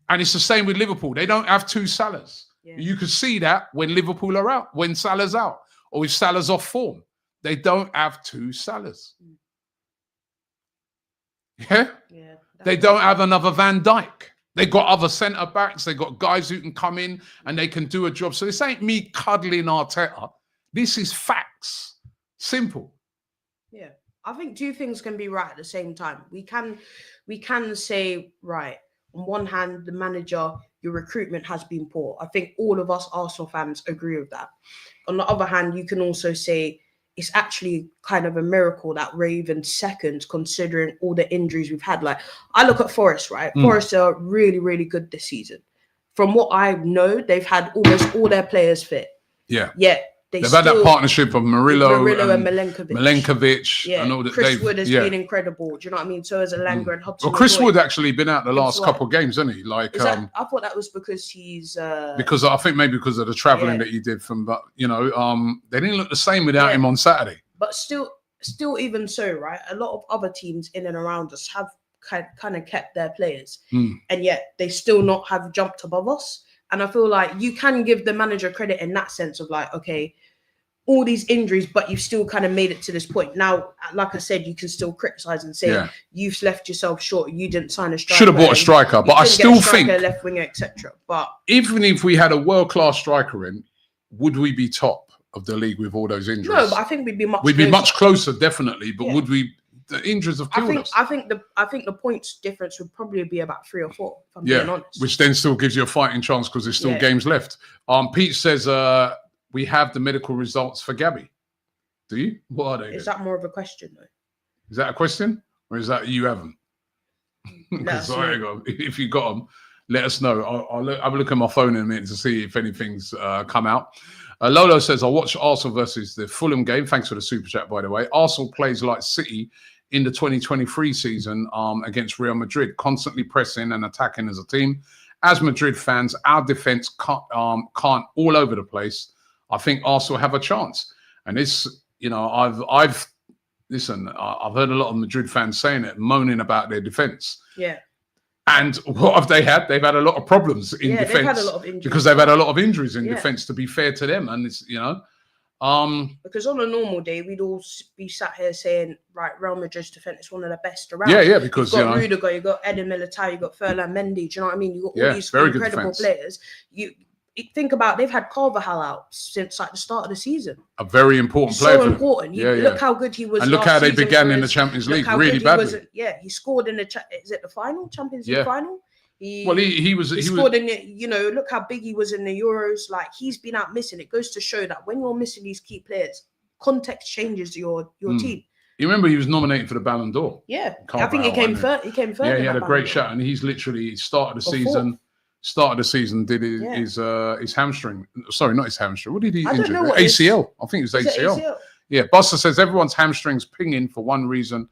And it's the same with Liverpool. They don't have two Salahs. Yeah. You can see that when Liverpool are out, when Salah's out, or if Salah's off form. They don't have two Salahs. Yeah? They don't have another Van Dijk. They got other centre backs. They got guys who can come in and they can do a job. So this ain't me cuddling Arteta. This is facts. Simple. Yeah. I think two things can be right at the same time. We can say, right, on one hand, the manager, your recruitment has been poor. I think all of us Arsenal fans agree with that. On the other hand, you can also say it's actually kind of a miracle that we're even second, considering all the injuries we've had. Like, I look at Forest, right? Forest are really, really good this season. From what I know, they've had almost all their players fit. Yeah. Yeah. They've had that partnership of Merino and Milenkovic. Yeah, and all that. Chris Wood has been incredible. Do you know what I mean? So has Elanga and Hudson. Well, Chris Wood actually been out the last couple of games, hasn't he? Like, I thought that was because he's because I think maybe because of the traveling that he did from, but you know, they didn't look the same without him on Saturday. But still even so, right? A lot of other teams in and around us have kind of kept their players, and yet they still not have jumped above us. And I feel like you can give the manager credit in that sense of like, okay, all these injuries, but you've still kind of made it to this point. Now, like I said, you can still criticize and say you've left yourself short. You didn't sign a striker. Should have bought a striker, but I still think left winger, etc. But even if we had a world-class striker in, would we be top of the league with all those injuries? No, but I think we'd be much. We'd be much closer, definitely. But would we? The injuries have killed us. I think the points difference would probably be about 3 or 4. If I'm being honest. Which then still gives you a fighting chance because there's still games left. Pete says we have the medical results for Gabby. Do you? What are they? Is that more of a question though? Is that a question, or is that you haven't? If you got them, let us know. I'll have a look at my phone in a minute to see if anything's come out. Lolo says, I watched Arsenal versus the Fulham game. Thanks for the super chat, by the way. Arsenal plays like City in the 2023 season against Real Madrid, constantly pressing and attacking as a team. As Madrid fans, our defense can't all over the place. I think Arsenal have a chance. And this, you know, I've heard a lot of Madrid fans saying it, moaning about their defense. Yeah. And what have they had? They've had a lot of problems in defense. They've had a lot of injuries. Because they've had a lot of injuries in defense, to be fair to them. And it's, you know, because on a normal day, we'd all be sat here saying, right, Real Madrid's defense is one of the best around. Yeah, because you've got Rudiger, you've got Eden Militao, you've got Ferland Mendy. Do you know what I mean? You've got all these incredible players. You think about, they've had Carvajal out since like the start of the season. A very important player. So important. Look how good he was. And look how they began in the Champions League really badly. He scored in the is it the final Champions League final? He scored in it. You know, look how big he was in the Euros. Like, he's been out missing. It goes to show that when you're missing these key players, context changes your team. You remember he was nominated for the Ballon d'Or. Yeah, I think he came third. He came third. Yeah, he had a great shot, and he's literally started the season. Did his hamstring? Sorry, not his hamstring. What did he injure? ACL. I think it was ACL. Yeah, Buster says everyone's hamstrings pinging for one reason.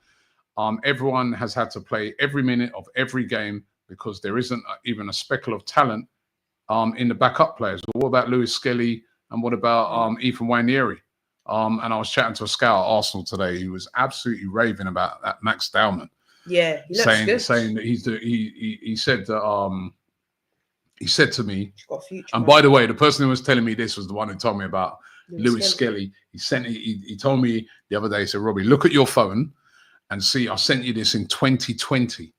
Everyone has had to play every minute of every game because there isn't even a speckle of talent in the backup players. What about Lewis Skelly and what about Ethan Wanieri? And I was chatting to a scout at Arsenal today. He was absolutely raving about that Max Dowman. Yeah, he looks good. Saying that he said that he said to me, he's got a future, and by the way, the person who was telling me this was the one who told me about Lewis Skelly. He told me the other day, he said, Robbie, look at your phone and see, I sent you this in 2020.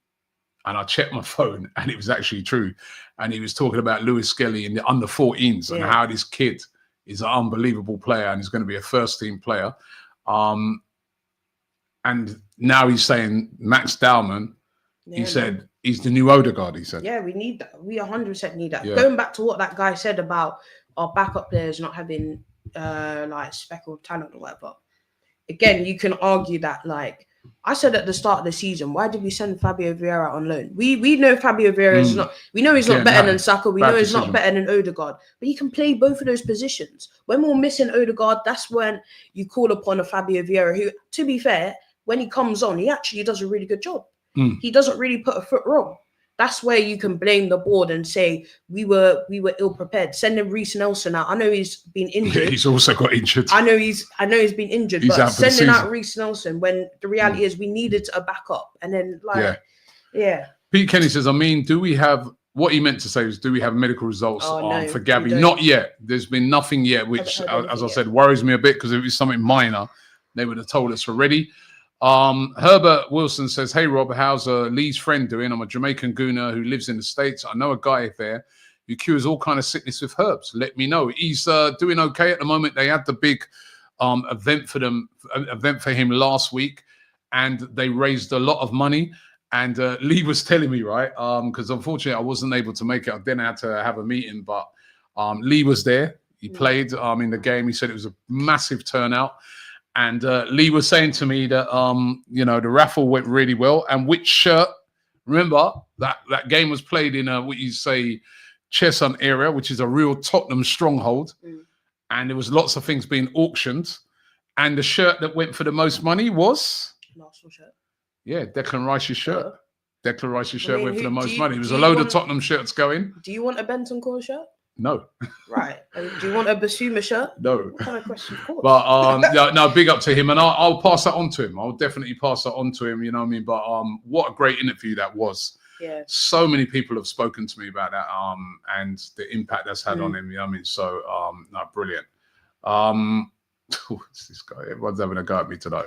And I checked my phone and it was actually true. And he was talking about Lewis Skelly in the under 14s and how this kid is an unbelievable player and he's going to be a first team player. And now he's saying Max Dowman, he said, he's the new Odegaard, he said. Yeah, we need that. We 100% need that. Yeah. Going back to what that guy said about our backup players not having like speckled talent or whatever. Again, you can argue that, like, I said at the start of the season, why did we send Fabio Vieira on loan? We know Fabio Vieira is not, we know he's not better than Saka, we know he's not better than Odegaard, but he can play both of those positions. When we're missing Odegaard, that's when you call upon a Fabio Vieira who, to be fair, when he comes on, he actually does a really good job. He doesn't really put a foot wrong. That's where you can blame the board and say we were ill prepared. Sending Reece Nelson out. I know he's been injured. Yeah, he's also got injured. I know he's been injured. But sending out Reece Nelson when the reality is we needed a backup. And then Pete Kenny says, I mean, do we have what he meant to say was, do we have medical results for Gabby? Not yet. There's been nothing yet, which, as I said, worries me a bit because if it was something minor, they would have told us already. Herbert Wilson says, hey, Rob, how's Lee's friend doing? I'm a Jamaican gooner who lives in the States. I know a guy there who cures all kind of sickness with herbs. Let me know. He's doing okay at the moment. They had the big event for him last week, and they raised a lot of money. And Lee was telling me, right, because unfortunately I wasn't able to make it. I then had to have a meeting, but Lee was there. He played in the game. He said it was a massive turnout. And Lee was saying to me that you know, the raffle went really well. And which shirt? Remember that game was played in what you say Cheshunt area, which is a real Tottenham stronghold, and there was lots of things being auctioned. And the shirt that went for the most money was Arsenal shirt. Yeah, Declan Rice's shirt. Declan Rice's shirt went for the most money. There was a you load want- of Tottenham shirts going. Do you want a Benton Core shirt? No, Right. And do you want a Basuma shirt? no. What kind of question? Of course. But no, big up to him, and I'll pass that on to him. I'll definitely pass that on to him. You know what I mean? But what a great interview that was. Yeah. So many people have spoken to me about that, and the impact that's had on him. You know what I mean? So, no, brilliant. What's this guy? Everyone's having a go at me tonight.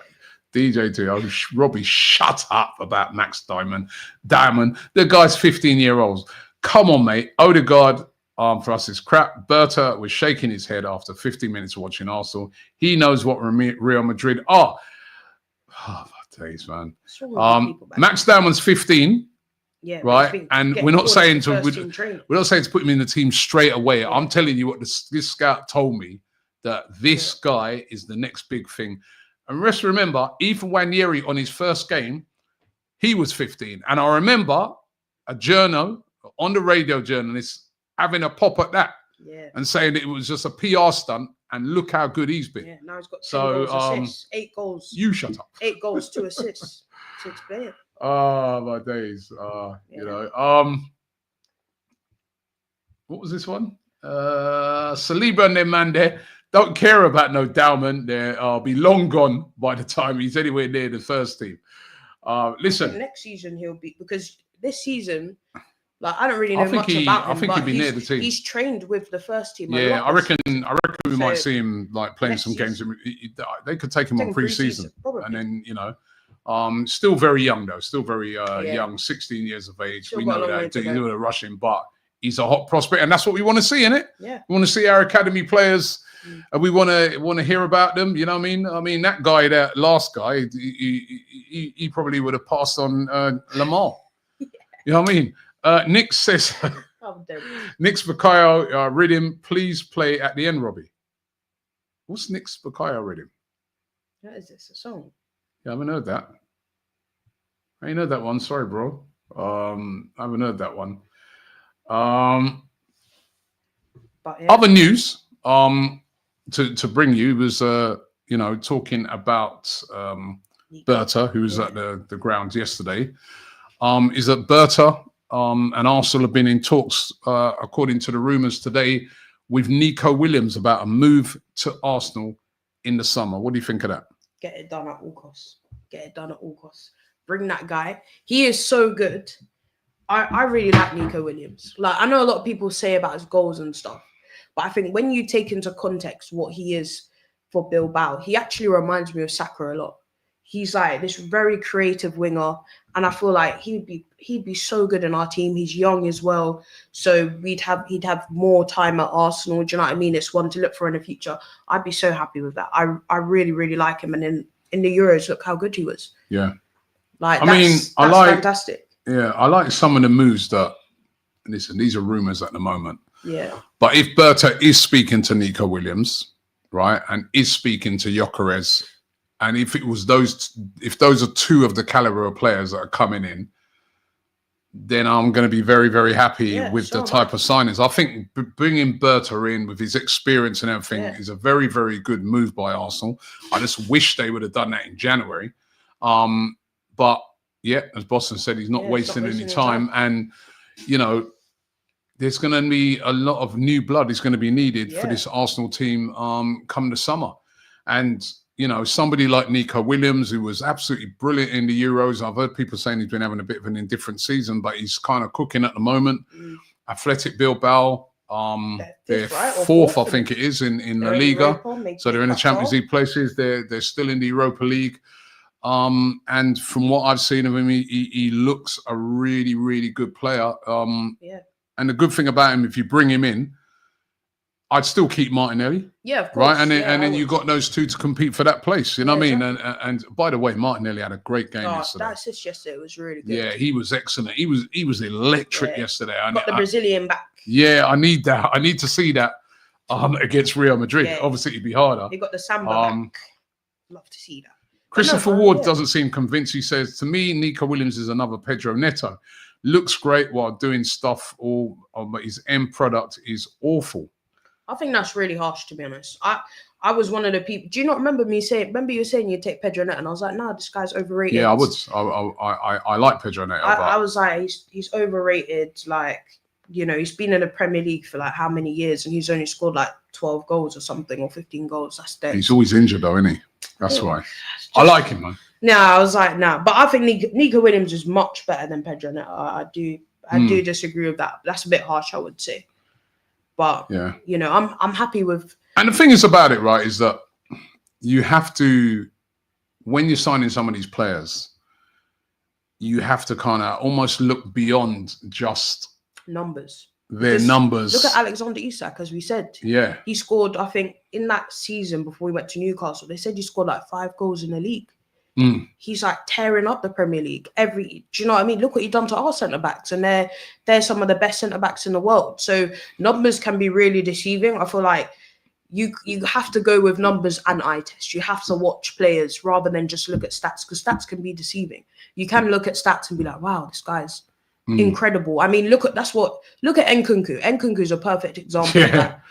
DJ2, Robbie, shut up about Max Diamond. The guy's 15-year-old. Come on, mate. Odegaard, for us is crap. Berta was shaking his head after 15 minutes of watching Arsenal. He knows what Real Madrid are. Oh, days, man. Max Diamond's 15. Yeah, right. And we're not saying to put him in the team straight away. Yeah. I'm telling you what this scout told me, that this guy is the next big thing. And let's remember, even Wanyeri on his first game, he was 15. And I remember a journal on the radio, journalist having a pop at that and saying that it was just a PR stunt. And look how good he's been. Yeah, now he's got 10 goals, assists, 8 goals. You shut up. 8 goals, 2 assists. 6 players. Oh, my days. You know. What was this one? Saliba and their man there don't care about no Dowman. They'll be long gone by the time he's anywhere near the first team. Listen. Next season he'll be, because this season, like, I don't really know much about him. I think he'll be near the team. He's trained with the first team. Yeah, I reckon we might see him like playing some games. They could take him on pre-season, and then, you know. Still very young though. Still very young. 16 years of age. We know that. You know the Russian, but he's a hot prospect, and that's what we want to see, innit? Yeah. We want to see our academy players, and we want to hear about them. You know what I mean? I mean, that guy, that last guy, he probably would have passed on Lamar. You know what I mean? Nick says, Nick's Bakayo rhythm, please play at the end, Robbie. What's Nick's Bakayo rhythm? What is this? A song? Yeah, I haven't heard that. I ain't heard that one. Sorry, bro. I haven't heard that one. But, other news to bring you was you know, talking about Berta, who was at the ground yesterday. Is that Berta and Arsenal have been in talks, according to the rumours today, with Nico Williams about a move to Arsenal in the summer. What do you think of that? Get it done at all costs. Get it done at all costs. Bring that guy. He is so good. I really like Nico Williams. Like, I know a lot of people say about his goals and stuff, but I think when you take into context what he is for Bilbao, he actually reminds me of Saka a lot. He's like this very creative winger, and I feel like he'd be so good in our team. He's young as well, so he'd have more time at Arsenal. Do you know what I mean? It's one to look for in the future. I'd be so happy with that. I really, really like him, and in the Euros, look how good he was. Yeah, like that's fantastic. Yeah, I like some of the moves that. Listen, these are rumors at the moment. Yeah, but if Berta is speaking to Nico Williams, right, and is speaking to Gyökeres, and if those are two of the caliber of players that are coming in, then I'm going to be very, very happy with the type of signings. I think bringing Berta in with his experience and everything is a very, very good move by Arsenal. I just wish they would have done that in January. But yeah, as Boston said, he's not wasting any time. And, you know, there's going to be a lot of new blood is going to be needed for this Arsenal team come the summer. And, you know, somebody like Nico Williams, who was absolutely brilliant in the Euros. I've heard people saying he's been having a bit of an indifferent season, but he's kind of cooking at the moment. Athletic Bilbao, they're fourth, I think it is, in La Liga. So they're in the Champions League places. They're still in the Europa League. And from what I've seen of him, he looks a really, really good player. And the good thing about him, if you bring him in, I'd still keep Martinelli. Yeah, of course. Right, and then you got those two to compete for that place. You know what I mean? And by the way, Martinelli had a great game yesterday. That assist yesterday was really good. Yeah, he was excellent. He was electric yesterday. Got the Brazilian back. Yeah, I need that. I need to see that against Real Madrid. Obviously, it'd be harder. He got the Samba back. love to see that. Christopher Ward doesn't seem convinced. He says, to me, Nico Williams is another Pedro Neto. Looks great while doing stuff, but his end product is awful. I think that's really harsh, to be honest. I was one of the people. Do you not remember me saying? Remember you saying you'd take Pedro Neto, and I was like, "Nah, this guy's overrated." Yeah, I would. I like Pedro Neto. I was like, he's overrated. Like, you know, he's been in the Premier League for like how many years, and he's only scored like 12 goals or something, or 15 goals. That's dead. He's always injured, though, isn't he? That's why. I like him, man. No, I was like, nah. But I think Nico Williams is much better than Pedro Neto. I do disagree with that. That's a bit harsh, I would say. But yeah, you know, I'm happy with. And the thing is about it, right, is that you have to, when you're signing some of these players, you have to kind of almost look beyond just numbers. Their numbers. Look at Alexander Isak, as we said. Yeah. He scored, I think, in that season before we went to Newcastle, they said he scored like 5 goals in the league. He's like tearing up the Premier League. Do you know what I mean? Look what he done to our centre backs, and they're some of the best centre backs in the world. So numbers can be really deceiving. I feel like you have to go with numbers and eye test. You have to watch players rather than just look at stats, because stats can be deceiving. You can look at stats and be like, wow, this guy's incredible. I mean, look at Nkunku. Nkunku is a perfect example of that.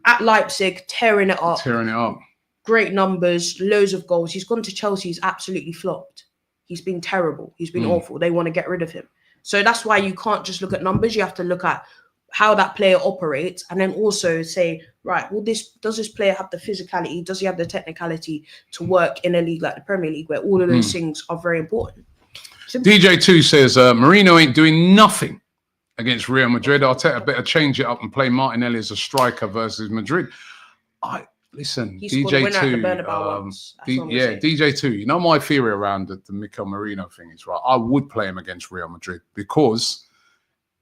At Leipzig, tearing it up. Great numbers, loads of goals. He's gone to Chelsea. He's absolutely flopped. He's been terrible. He's been awful. They want to get rid of him. So that's why you can't just look at numbers. You have to look at how that player operates, and then also say, right, does this player have the physicality? Does he have the technicality to work in a league like the Premier League, where all of those things are very important? DJ2 says, Merino ain't doing nothing against Real Madrid. Arteta better change it up and play Martinelli as a striker versus Madrid. Listen, DJ2, DJ2, you know my theory around the Mikel Merino thing is, right, I would play him against Real Madrid because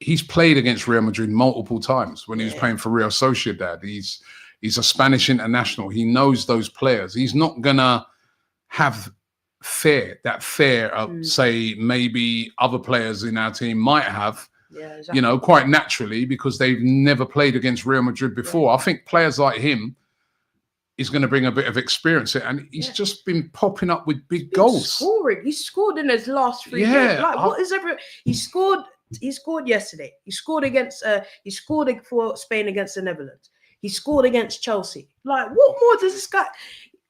he's played against Real Madrid multiple times when he was playing for Real Sociedad. He's a Spanish international. He knows those players. He's not going to have fear, say maybe other players in our team might have, you know, quite naturally, because they've never played against Real Madrid before. I think players like him is going to bring a bit of experience, and he's just been popping up with big goals. He scored in his last 3 games. Like, what is ever? He scored yesterday. He scored against. He scored for Spain against the Netherlands. He scored against Chelsea. Like, what more does this guy?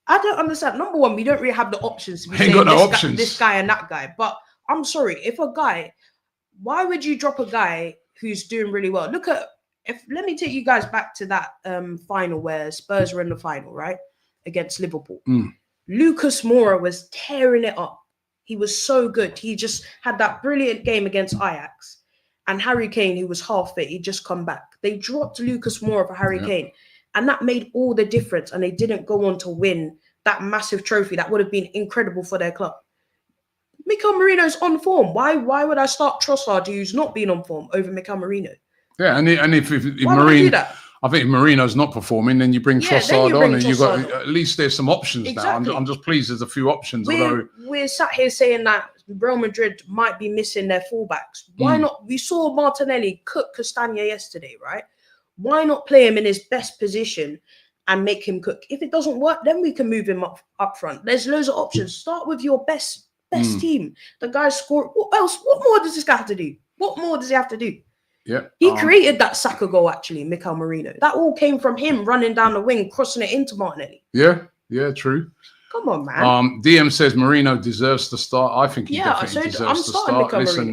I don't understand. Number one, we don't really have the options to be saying this guy and that guy. But I'm sorry, why would you drop a guy who's doing really well? Let me take you guys back to that final where Spurs were in the final, right? Against Liverpool. Lucas Moura was tearing it up. He was so good. He just had that brilliant game against Ajax. And Harry Kane, who was half fit, he'd just come back. They dropped Lucas Moura for Harry Kane. And that made all the difference. And they didn't go on to win that massive trophy that would have been incredible for their club. Mikel Merino's on form. Why would I start Trossard, who's not been on form, over Mikel Merino? Yeah, and if Merino, I think if Marino's not performing, then you bring Trossard on, and you've got at least there's some options now. I'm just pleased there's a few options. We're sat here saying that Real Madrid might be missing their fullbacks. Why not? We saw Martinelli cook Castagna yesterday, right? Why not play him in his best position and make him cook? If it doesn't work, then we can move him up front. There's loads of options. Start with your best team. The guy scored. What else? What more does this guy have to do? What more does he have to do? Yeah, he created that Saka goal, actually, Mikel Merino. That all came from him running down the wing, crossing it into Martinelli. Yeah, true. Come on, man. DM says Merino deserves to start. I think he definitely deserves to start. Listen,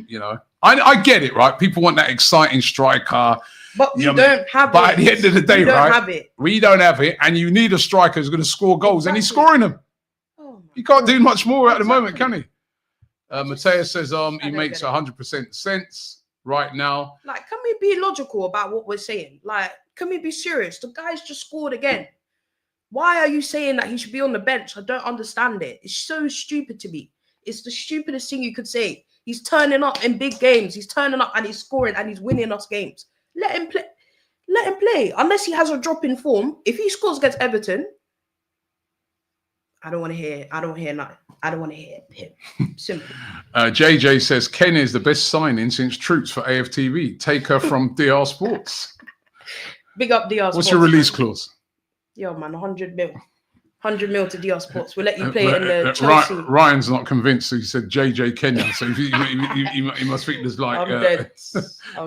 you know, I get it, right? People want that exciting striker. But we don't have it. But at the end of the day, right? We don't have it. And you need a striker who's going to score goals, and he's scoring them. He can't do much more at the moment, can he? Mateus says he makes 100% sense right now. Like, can we be logical about what we're saying? Like, can we be serious? The guy's just scored again. Why are you saying that he should be on the bench? I don't understand it. It's so stupid to me. It's the stupidest thing you could say. He's turning up in big games. He's turning up and he's scoring and he's winning us games. Let him play. Let him play. Unless he has a drop in form. If he scores against Everton, I don't want to hear nothing. I don't want to hear him. Simple. JJ says Ken is the best signing since Troops for AFTV. Take her from DR Sports. Big up DR Sports. What's your release clause? Yo, man, 100 mil. 100 mil to DR Sports. We'll let you play in the Chelsea. Ryan's not convinced. He said JJ Kenya. So he must think there's like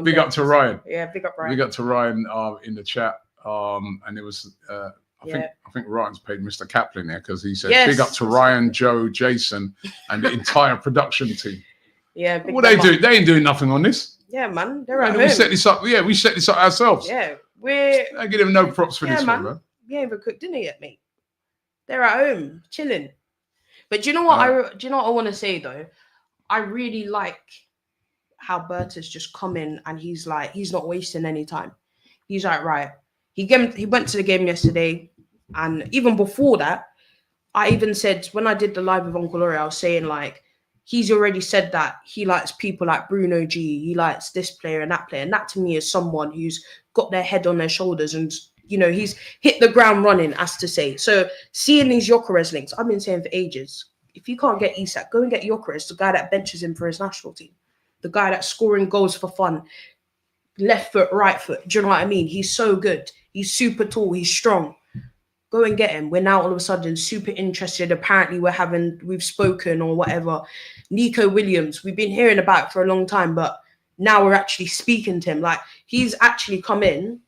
big up to Ryan. Yeah, big up Ryan. Big up to Ryan in the chat. And it was I think Ryan's paid Mr. Kaplan there because he said big up to Ryan, Joe, Jason, and the entire production team. Yeah. What they do? They ain't doing nothing on this. Yeah, man. They're at home. We set this up. Yeah, we set this up ourselves. Yeah, I give them no props for this man. one, bro. We ain't even cooked dinner yet, mate. They're at home chilling. But do you know what? Do you know what I want to say though? I really like how Berta's just come in and he's not wasting any time. He's like, right. He went to the game yesterday, and even before that, I even said when I did the live with Uncle Laurie, I was saying like he's already said that he likes people like Bruno G. He likes this player and that player, and that to me is someone who's got their head on their shoulders and. He's hit the ground running, as to say. So seeing these Gyökeres links, I've been saying for ages, if you can't get Isak, go and get Gyökeres, the guy that benches him for his national team, the guy that's scoring goals for fun, left foot, right foot. Do you know what I mean? He's so good. He's super tall. He's strong. Go and get him. We're now all of a sudden super interested. Apparently we've spoken or whatever. Nico Williams, we've been hearing about it for a long time, but now we're actually speaking to him. Like he's actually come in.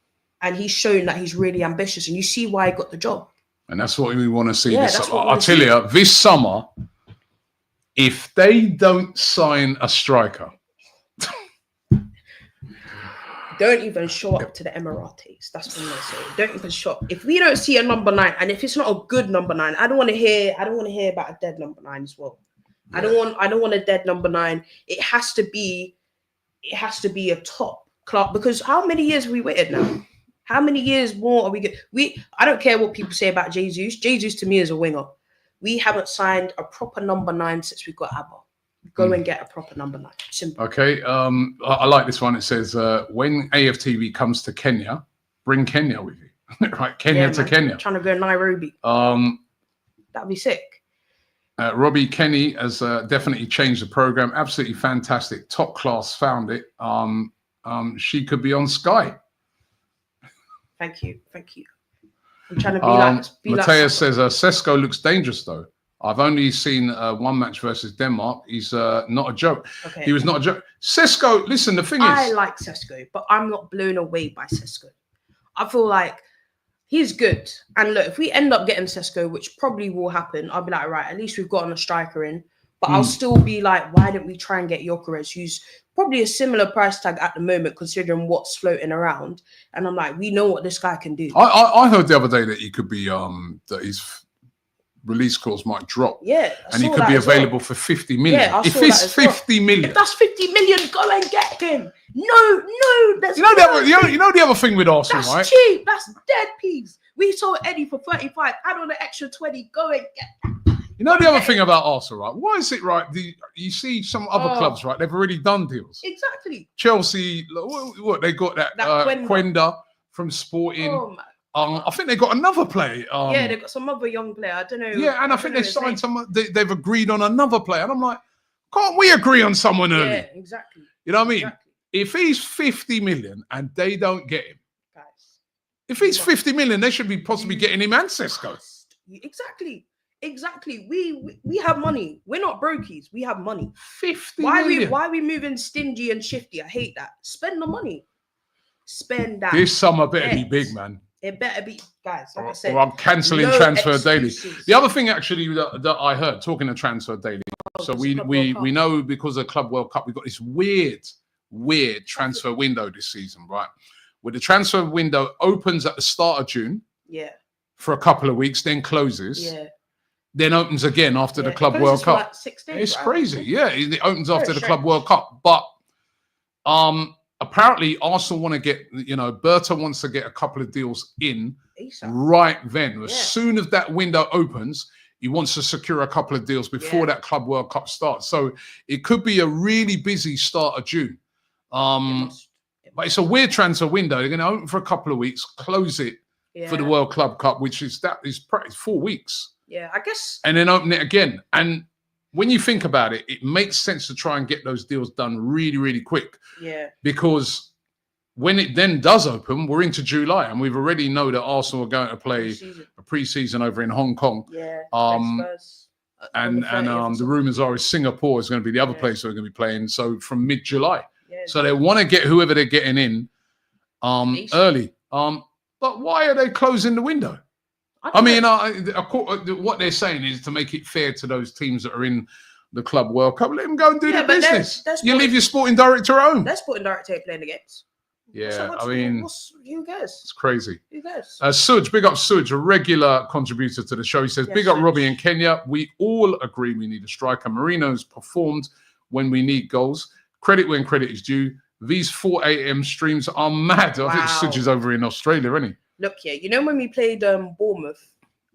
And he's shown that he's really ambitious, and you see why he got the job. And that's what we want to see this summer. I'll tell you, this summer, if they don't sign a striker, don't even show up to the Emirates. That's what I'm saying. Don't even show up. If we don't see a number 9, and if it's not a good number 9, I don't want to hear about a dead number 9 as well. Yeah. I don't want a dead number 9. It has to be a top club, because how many years have we waited now? How many years more are we getting? I don't care what people say about Jesus. Jesus to me is a winger. We haven't signed a proper number 9 since we got Abba. Go and get a proper number 9. Simple. Okay. I like this one. It says, when AFTV comes to Kenya, bring Kenya with you. Right, Kenya to Kenya. I'm trying to go Nairobi. That'd be sick. Robbie Kenny has definitely changed the program. Absolutely fantastic. Top class. Found it. She could be on Sky. Thank you. I'm trying to be Mateus says, Sesko looks dangerous though. I've only seen one match versus Denmark. He's not a joke. Okay. He was not a joke. Sesko, listen, the thing is... I like Sesko, but I'm not blown away by Sesko. I feel like he's good. And look, if we end up getting Sesko, which probably will happen, I'll be like, right, at least we've gotten a striker in. But I'll still be like, why don't we try and get Gyökeres, who's probably a similar price tag at the moment, considering what's floating around. And I'm like, we know what this guy can do. I heard the other day that he could be, that his release clause might drop. Yeah. And he could be available for 50 million. Yeah, if it's 50 million. If that's 50 million, go and get him. No, that's you know the other thing with Arsenal, that's right? That's cheap. That's dead peas. We sold Eddie for 35. Add on an extra 20. Go and get that. You know the other thing about Arsenal, right? Why is it right? You see some other clubs, right? They've already done deals. Exactly. Chelsea, what they got that Quenda from Sporting. Oh, I think they got another player. Yeah, they got some other young player. I don't know. Yeah, and I think they signed someone. They've agreed on another player, and I'm like, can't we agree on someone early? Yeah, exactly. You know what I mean? Exactly. If he's 50 million and they don't get him, guys, if he's 50 million, they should be possibly getting him and Sesko. Exactly. We have money. We're not brokies. We have money. 50 million. Why are we moving stingy and shifty? I hate that. Spend the money. Spend that. This summer better be big, man. It better be, guys. Like I said, or I'm cancelling Transfer Daily. The other thing, actually, that I heard talking to Transfer Daily. So we know because of Club World Cup, we've got this weird transfer window this season, right? Where the transfer window opens at the start of June. Yeah. For a couple of weeks, then closes. Yeah. Then opens again after the Club World Cup. Like 6 days, it's crazy. Yeah, it opens after the Club World Cup. But apparently Arsenal want to get, Berta wants to get a couple of deals in right then. As soon as that window opens, he wants to secure a couple of deals before that Club World Cup starts. So it could be a really busy start of June. But it's a weird transfer window. They're going to open for a couple of weeks, close it for the World Club Cup, which is 4 weeks. Yeah, I guess. And then open it again. And when you think about it, it makes sense to try and get those deals done really, really quick. Yeah. Because when it then does open, we're into July, and we've already know that Arsenal are going to play a pre-season over in Hong Kong. Yeah. And the rumours are Singapore is going to be the other place we're going to be playing. So from mid-July. Yeah, so they want to get whoever they're getting in early. But why are they closing the window? I mean, what they're saying is to make it fair to those teams that are in the Club World Cup. Let them go and do their business. You leave your sporting director at home. Their sporting director ain't playing the games. Yeah, I mean, who cares? It's crazy. Who cares? Suj, big up Suj, a regular contributor to the show. He says, big up Robbie in Kenya. We all agree we need a striker. Merino's performed when we need goals. Credit when credit is due. These 4 a.m. streams are mad. I think Suj is over in Australia, isn't he? Look here, you know when we played Bournemouth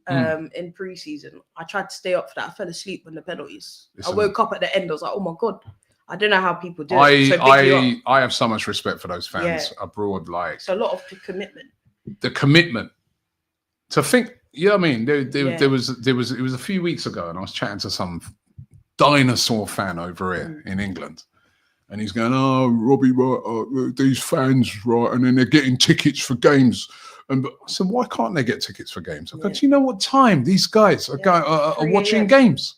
in pre-season, I tried to stay up for that. I fell asleep when the penalties. Listen, I woke up at the end. I was like, oh my God. I don't know how people do it. I have so much respect for those fans abroad. Like, it's a lot of commitment. The commitment to think. You know what I mean? There was it was a few weeks ago, and I was chatting to some dinosaur fan over here in England, and he's going, "Oh, Robbie, these fans, right?" And then they're getting tickets for games. And I said, "Why can't they get tickets for games?" I go, "Do you know what time these guys are going are watching games?"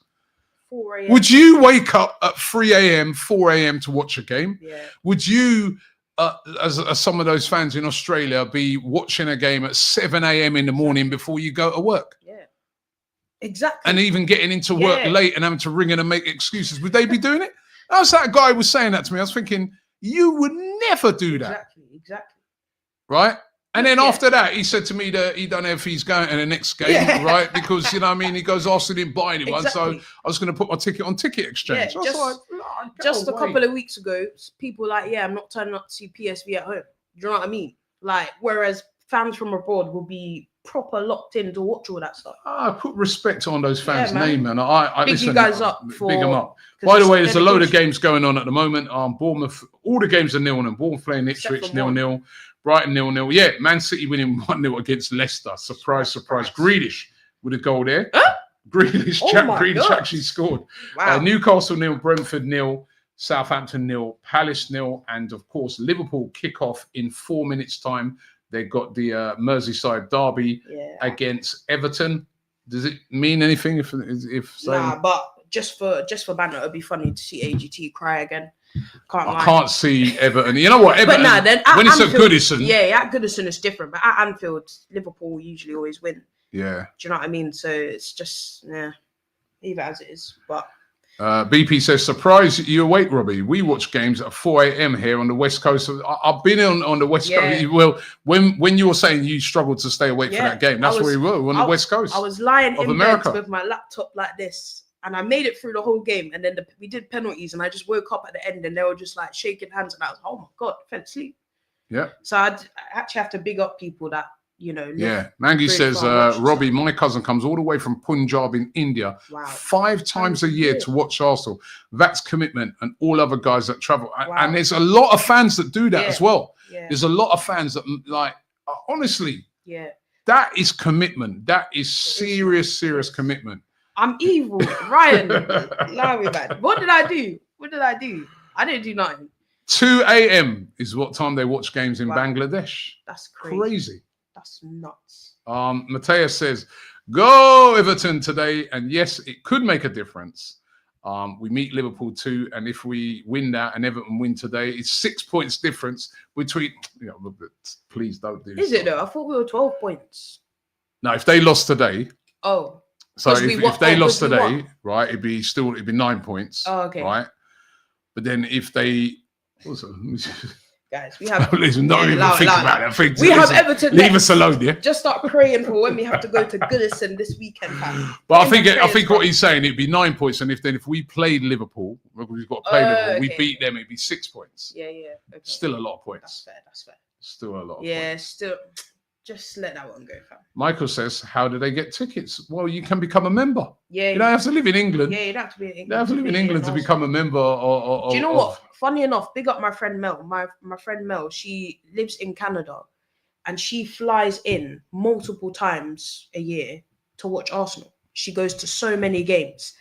4 a.m. Would you wake up at 3 a.m., 4 a.m. to watch a game? Yeah. Would you, as some of those fans in Australia, be watching a game at 7 a.m. in the morning before you go to work? Yeah, exactly. And even getting into work late and having to ring in and make excuses. Would they be doing it? As that guy was saying that to me, I was thinking, you would never do that. Exactly. Right? And then after that, he said to me that he don't know if he's going to the next game, right? Because, you know what I mean? He goes, Arsenal didn't buy anyone, so I was going to put my ticket on Ticket Exchange. Yeah, just a couple of weeks ago, people were like, I'm not turning up to see PSV at home. Do you know what I mean? Like, whereas fans from abroad will be proper locked in to watch all that stuff. I put respect on those fans' name, and I big listen, you guys up big them up. By the way, there's a load of games going on at the moment. Bournemouth, all the games are 0-0. Bournemouth playing Ipswich 0-0. Brighton 0-0. Yeah, Man City winning 1-0 against Leicester. Surprise. Grealish with a goal there. Huh? Grealish actually scored. Wow. Newcastle 0, Brentford 0, Southampton 0, Palace 0, and of course Liverpool kick off in 4 minutes' time. They got the Merseyside derby against Everton. Does it mean anything if nah, but just for banter, it'd be funny to see AGT cry again. I can't see Everton. You know what? Everton, but then when it's Anfield, at Goodison. Yeah, at Goodison it's different. But at Anfield, Liverpool usually always win. Yeah. Do you know what I mean? So it's just, leave it as it is. But BP says, surprise you awake, Robbie. We watch games at 4 a.m. here on the West Coast. I've been on the West Coast. Well, when you were saying you struggled to stay awake for that game, that's where we were, on the West Coast. I was lying in America. bed with my laptop like this. And I made it through the whole game. And then we did penalties. And I just woke up at the end and they were just like shaking hands. And I was, oh my God, I fell asleep. Yeah. So I actually have to big up people that, Mangi says, Robbie, my cousin comes all the way from Punjab in India 5 times a year to watch Arsenal. That's commitment, and all other guys that travel. Wow. And there's a lot of fans that do that as well. Yeah. There's a lot of fans that, like, honestly, that is commitment. That is serious commitment. I'm evil, Ryan. Lie me, man. What did I do? I didn't do nothing. 2 a.m. is what time they watch games in Bangladesh. That's crazy. That's nuts. Mateus says, go Everton today. And yes, it could make a difference. We meet Liverpool too. And if we win that and Everton win today, it's 6 points difference between, please don't do this. Is it though? I thought we were 12 points. No, if they lost today. Oh. So if they lost today, right, it'd be 9 points. Oh, okay. Right. But then if they also guys, we have listen, don't even think about that. We have Everton. Leave us alone, yeah. Just start praying for when we have to go to Goodison this weekend, fam. But I think what he's saying, it'd be 9 points, and if we played Liverpool, we've got to play Liverpool, we beat them, it'd be 6 points. Yeah. Okay. Still a lot of points. That's fair. Still a lot of points. Yeah, still. Just let that one go, fam. Michael says, how do they get tickets? Well, you can become a member. Yeah. You don't have to live in England. Yeah, you don't have to be in England. You don't have to live in England to become a member. Do you know what? Funny enough, big up my friend Mel. My friend Mel, she lives in Canada and she flies in multiple times a year to watch Arsenal. She goes to so many games.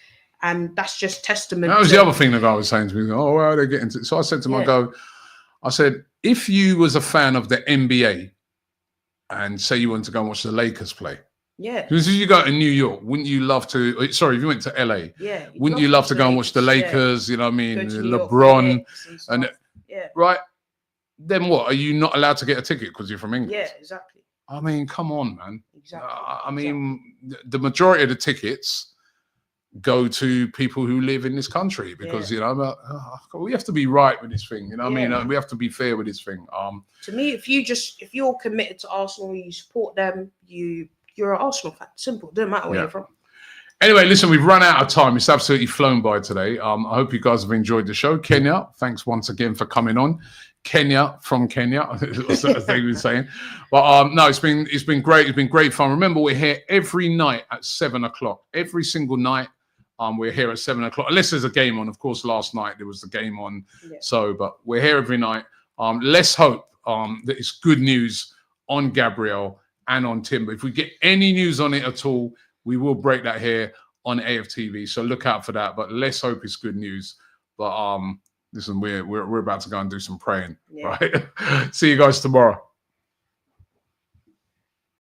And that's just testament. That was the other thing the guy was saying to me. Oh, well, they're getting to. So I said to my I said, if you was a fan of the NBA and say you wanted to go and watch the Lakers play, yeah, because if you go to New York, wouldn't you love to? Sorry, if you went to LA, yeah, wouldn't you love to go and watch the Lakers? You know what I mean? Go to New York, LeBron Knicks and yeah, right. Then what? Are you not allowed to get a ticket because you're from England? yeah, exactly. I mean, come on, man. Exactly. I mean, the majority of the tickets go to people who live in this country because you know we have to be right with this thing. You know what I mean? We have to be fair with this thing. To me, if you're committed to Arsenal, you support them, you're an Arsenal fan. Simple. Doesn't matter where you're from. Anyway, listen, we've run out of time. It's absolutely flown by today. I hope you guys have enjoyed the show. Kenya, thanks once again for coming on. Kenya from Kenya, as they were saying. But no, it's been great. It's been great fun. Remember, we're here every night at 7 o'clock. Every single night, we're here at 7 o'clock. Unless there's a game on. Of course, last night there was the game on. Yeah. So, but we're here every night. Let's hope that it's good news on Gabriel and on Timber. If we get any news on it at all, we will break that here on AFTV. So look out for that. But let's hope it's good news. But listen, we're about to go and do some praying. Right? See you guys tomorrow.